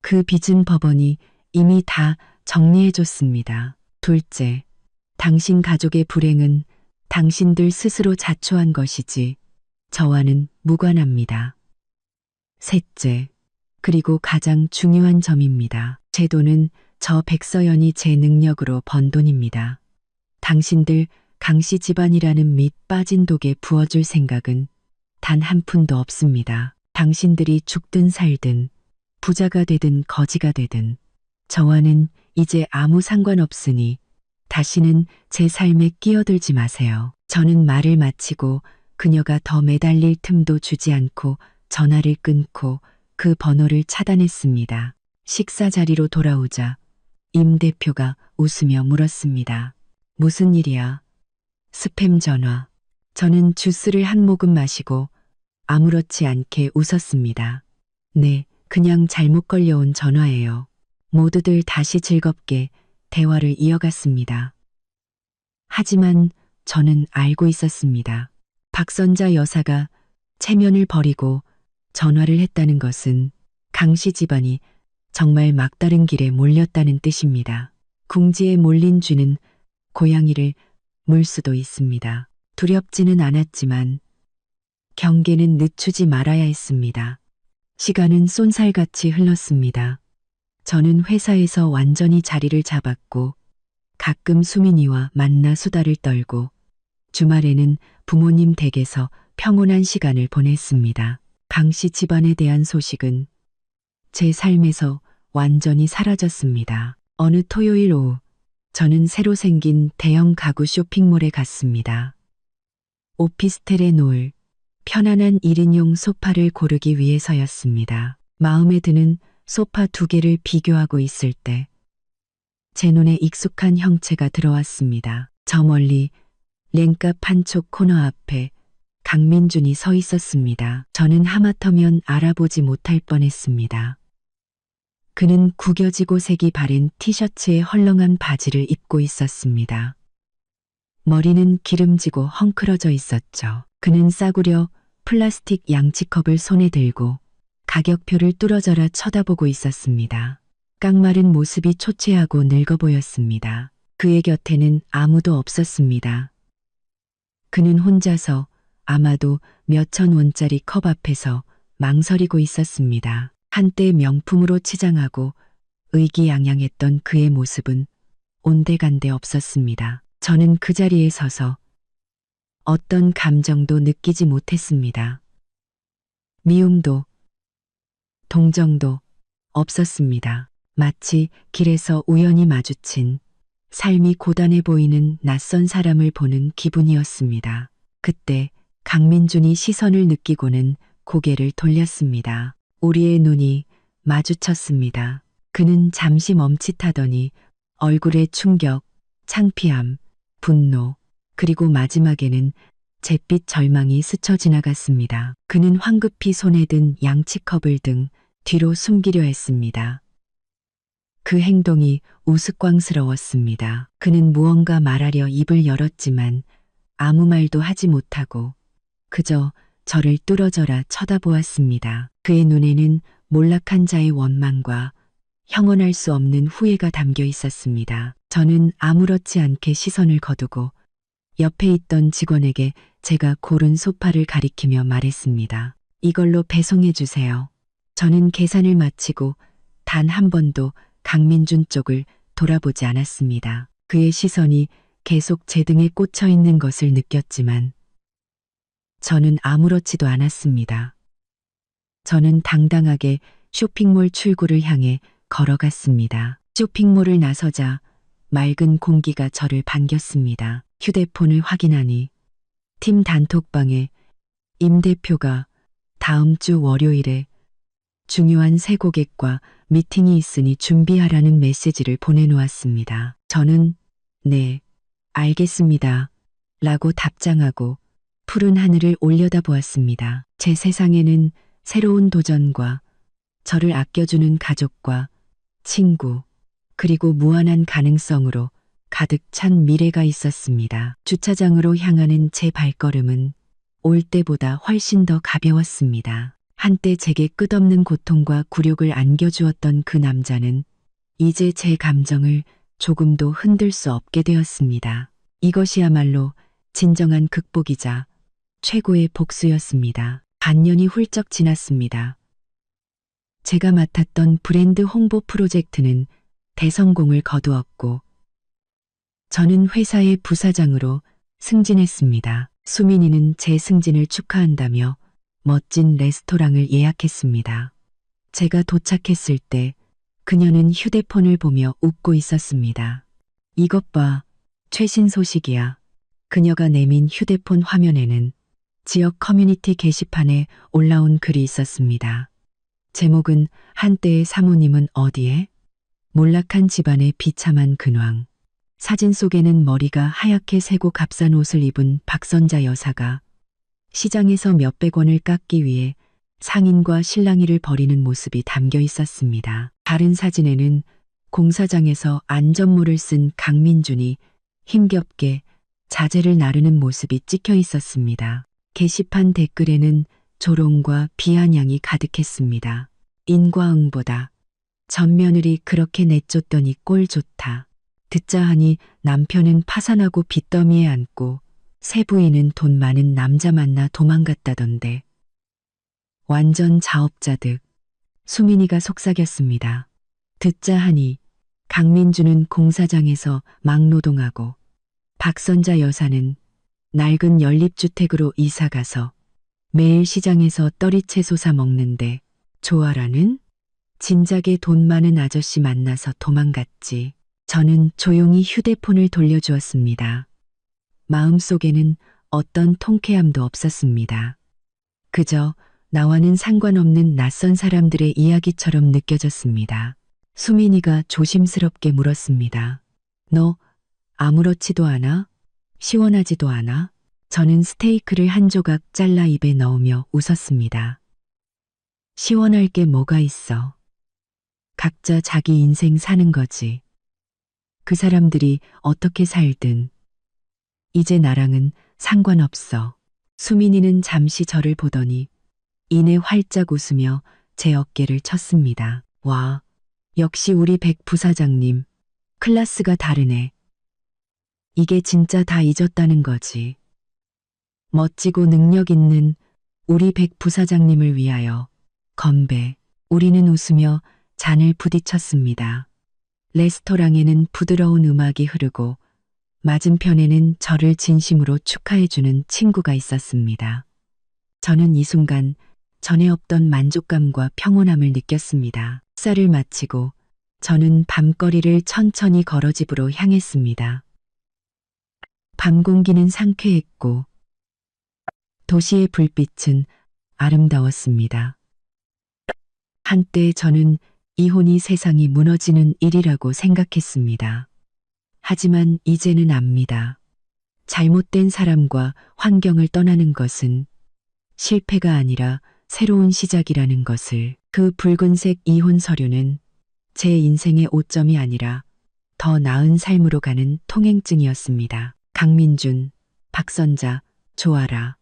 그 빚은 법원이 이미 다 정리해줬습니다. 둘째, 당신 가족의 불행은 당신들 스스로 자초한 것이지 저와는 무관합니다. 셋째, 그리고 가장 중요한 점입니다. 제 돈은 저 백서연이 제 능력으로 번 돈입니다. 당신들 강씨 집안이라는 밑 빠진 독에 부어줄 생각은 단 한 푼도 없습니다. 당신들이 죽든 살든 부자가 되든 거지가 되든 저와는 이제 아무 상관없으니 다시는 제 삶에 끼어들지 마세요. 저는 말을 마치고 그녀가 더 매달릴 틈도 주지 않고 전화를 끊고 그 번호를 차단했습니다. 식사 자리로 돌아오자 임 대표가 웃으며 물었습니다. 무슨 일이야? 스팸 전화. 저는 주스를 한 모금 마시고 아무렇지 않게 웃었습니다. 네, 그냥 잘못 걸려온 전화예요. 모두들 다시 즐겁게 대화를 이어갔습니다. 하지만 저는 알고 있었습니다. 박선자 여사가 체면을 버리고 전화를 했다는 것은 강씨 집안이 정말 막다른 길에 몰렸다는 뜻입니다. 궁지에 몰린 쥐는 고양이를 물 수도 있습니다. 두렵지는 않았지만 경계는 늦추지 말아야 했습니다. 시간은 쏜살같이 흘렀습니다. 저는 회사에서 완전히 자리를 잡았고 가끔 수민이와 만나 수다를 떨고 주말에는 부모님 댁에서 평온한 시간을 보냈습니다. 강씨 집안에 대한 소식은 제 삶에서 완전히 사라졌습니다. 어느 토요일 오후 저는 새로 생긴 대형 가구 쇼핑몰에 갔습니다. 오피스텔에 놓을 편안한 1인용 소파를 고르기 위해서였습니다. 마음에 드는 소파 2개를 비교하고 있을 때 제 눈에 익숙한 형체가 들어왔습니다. 저 멀리 랭값 한쪽 코너 앞에 강민준이 서 있었습니다. 저는 하마터면 알아보지 못할 뻔했습니다. 그는 구겨지고 색이 바랜 티셔츠에 헐렁한 바지를 입고 있었습니다. 머리는 기름지고 헝클어져 있었죠. 그는 싸구려 플라스틱 양치컵을 손에 들고 가격표를 뚫어져라 쳐다보고 있었습니다. 깡마른 모습이 초췌하고 늙어 보였습니다. 그의 곁에는 아무도 없었습니다. 그는 혼자서 아마도 몇천 원짜리 컵 앞에서 망설이고 있었습니다. 한때 명품으로 치장하고 의기양양했던 그의 모습은 온데간데 없었습니다. 저는 그 자리에 서서 어떤 감정도 느끼지 못했습니다. 미움도 동정도 없었습니다. 마치 길에서 우연히 마주친 삶이 고단해 보이는 낯선 사람을 보는 기분이었습니다. 그때 강민준이 시선을 느끼고는 고개를 돌렸습니다. 우리의 눈이 마주쳤습니다. 그는 잠시 멈칫하더니 얼굴에 충격, 창피함, 분노, 그리고 마지막에는 잿빛 절망이 스쳐 지나갔습니다. 그는 황급히 손에 든 양치컵을 등 뒤로 숨기려 했습니다. 그 행동이 우스꽝스러웠습니다. 그는 무언가 말하려 입을 열었지만 아무 말도 하지 못하고 그저 저를 뚫어져라 쳐다보았습니다. 그의 눈에는 몰락한 자의 원망과 형언할 수 없는 후회가 담겨 있었습니다. 저는 아무렇지 않게 시선을 거두고 옆에 있던 직원에게 제가 고른 소파를 가리키며 말했습니다. 이걸로 배송해 주세요. 저는 계산을 마치고 단 한 번도 강민준 쪽을 돌아보지 않았습니다. 그의 시선이 계속 제 등에 꽂혀 있는 것을 느꼈지만 저는 아무렇지도 않았습니다. 저는 당당하게 쇼핑몰 출구를 향해 걸어갔습니다. 쇼핑몰을 나서자 맑은 공기가 저를 반겼습니다. 휴대폰을 확인하니 팀 단톡방에 임 대표가 다음 주 월요일에 중요한 새 고객과 미팅이 있으니 준비하라는 메시지를 보내놓았습니다. 저는 네, 알겠습니다. 라고 답장하고 푸른 하늘을 올려다보았습니다. 제 세상에는 새로운 도전과 저를 아껴주는 가족과 친구, 그리고 무한한 가능성으로 가득 찬 미래가 있었습니다. 주차장으로 향하는 제 발걸음은 올 때보다 훨씬 더 가벼웠습니다. 한때 제게 끝없는 고통과 굴욕을 안겨주었던 그 남자는 이제 제 감정을 조금도 흔들 수 없게 되었습니다. 이것이야말로 진정한 극복이자 최고의 복수였습니다. 반년이 훌쩍 지났습니다. 제가 맡았던 브랜드 홍보 프로젝트는 대성공을 거두었고 저는 회사의 부사장으로 승진했습니다. 수민이는 제 승진을 축하한다며 멋진 레스토랑을 예약했습니다. 제가 도착했을 때 그녀는 휴대폰을 보며 웃고 있었습니다. 이것 봐, 최신 소식이야. 그녀가 내민 휴대폰 화면에는 지역 커뮤니티 게시판에 올라온 글이 있었습니다. 제목은 한때의 사모님은 어디에? 몰락한 집안의 비참한 근황. 사진 속에는 머리가 하얗게 새고 값싼 옷을 입은 박선자 여사가 시장에서 몇백 원을 깎기 위해 상인과 실랑이를 벌이는 모습이 담겨 있었습니다. 다른 사진에는 공사장에서 안전모를 쓴 강민준이 힘겹게 자재를 나르는 모습이 찍혀 있었습니다. 게시판 댓글에는 조롱과 비아냥이 가득했습니다. 인과응보다. 전 며느리 그렇게 내쫓더니 꼴 좋다. 듣자 하니 남편은 파산하고 빚더미에 앉고 새 부인은 돈 많은 남자 만나 도망갔다던데. 완전 자업자득. 수민이가 속삭였습니다. 듣자 하니 강민주는 공사장에서 막노동하고 박선자 여사는 낡은 연립주택으로 이사가서 매일 시장에서 떨이채소 사 먹는데 조아라는 진작에 돈 많은 아저씨 만나서 도망갔지. 저는 조용히 휴대폰을 돌려주었습니다. 마음속에는 어떤 통쾌함도 없었습니다. 그저 나와는 상관없는 낯선 사람들의 이야기처럼 느껴졌습니다. 수민이가 조심스럽게 물었습니다. 너 아무렇지도 않아? 시원하지도 않아? 저는 스테이크를 한 조각 잘라 입에 넣으며 웃었습니다. 시원할 게 뭐가 있어? 각자 자기 인생 사는 거지. 그 사람들이 어떻게 살든 이제 나랑은 상관없어. 수민이는 잠시 저를 보더니 이내 활짝 웃으며 제 어깨를 쳤습니다. 와, 역시 우리 백 부사장님. 클래스가 다르네. 이게 진짜 다 잊었다는 거지. 멋지고 능력 있는 우리 백 부사장님을 위하여 건배. 우리는 웃으며 잔을 부딪혔습니다. 레스토랑에는 부드러운 음악이 흐르고 맞은편에는 저를 진심으로 축하해주는 친구가 있었습니다. 저는 이 순간 전에 없던 만족감과 평온함을 느꼈습니다. 식사를 마치고 저는 밤거리를 천천히 걸어 집으로 향했습니다. 밤 공기는 상쾌했고 도시의 불빛은 아름다웠습니다. 한때 저는 이혼이 세상이 무너지는 일이라고 생각했습니다. 하지만 이제는 압니다. 잘못된 사람과 환경을 떠나는 것은 실패가 아니라 새로운 시작이라는 것을. 그 붉은색 이혼 서류는 제 인생의 오점이 아니라 더 나은 삶으로 가는 통행증이었습니다. 강민준, 박선자, 조아라.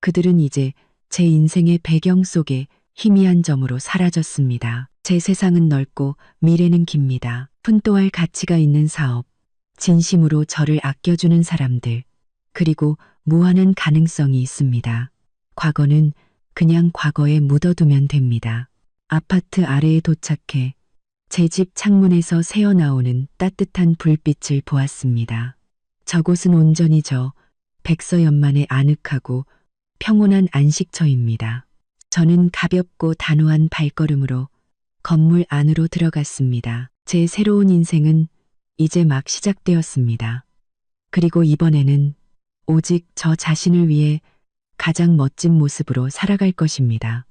그들은 이제 제 인생의 배경 속에 희미한 점으로 사라졌습니다. 제 세상은 넓고 미래는 깁니다.奮闘할 가치가 있는 사업, 진심으로 저를 아껴주는 사람들, 그리고 무한한 가능성이 있습니다. 과거는 그냥 과거에 묻어두면 됩니다. 아파트 아래에 도착해 제 집 창문에서 새어나오는 따뜻한 불빛을 보았습니다. 저곳은 온전히 저 백서연만의 아늑하고 평온한 안식처입니다. 저는 가볍고 단호한 발걸음으로 건물 안으로 들어갔습니다. 제 새로운 인생은 이제 막 시작되었습니다. 그리고 이번에는 오직 저 자신을 위해 가장 멋진 모습으로 살아갈 것입니다.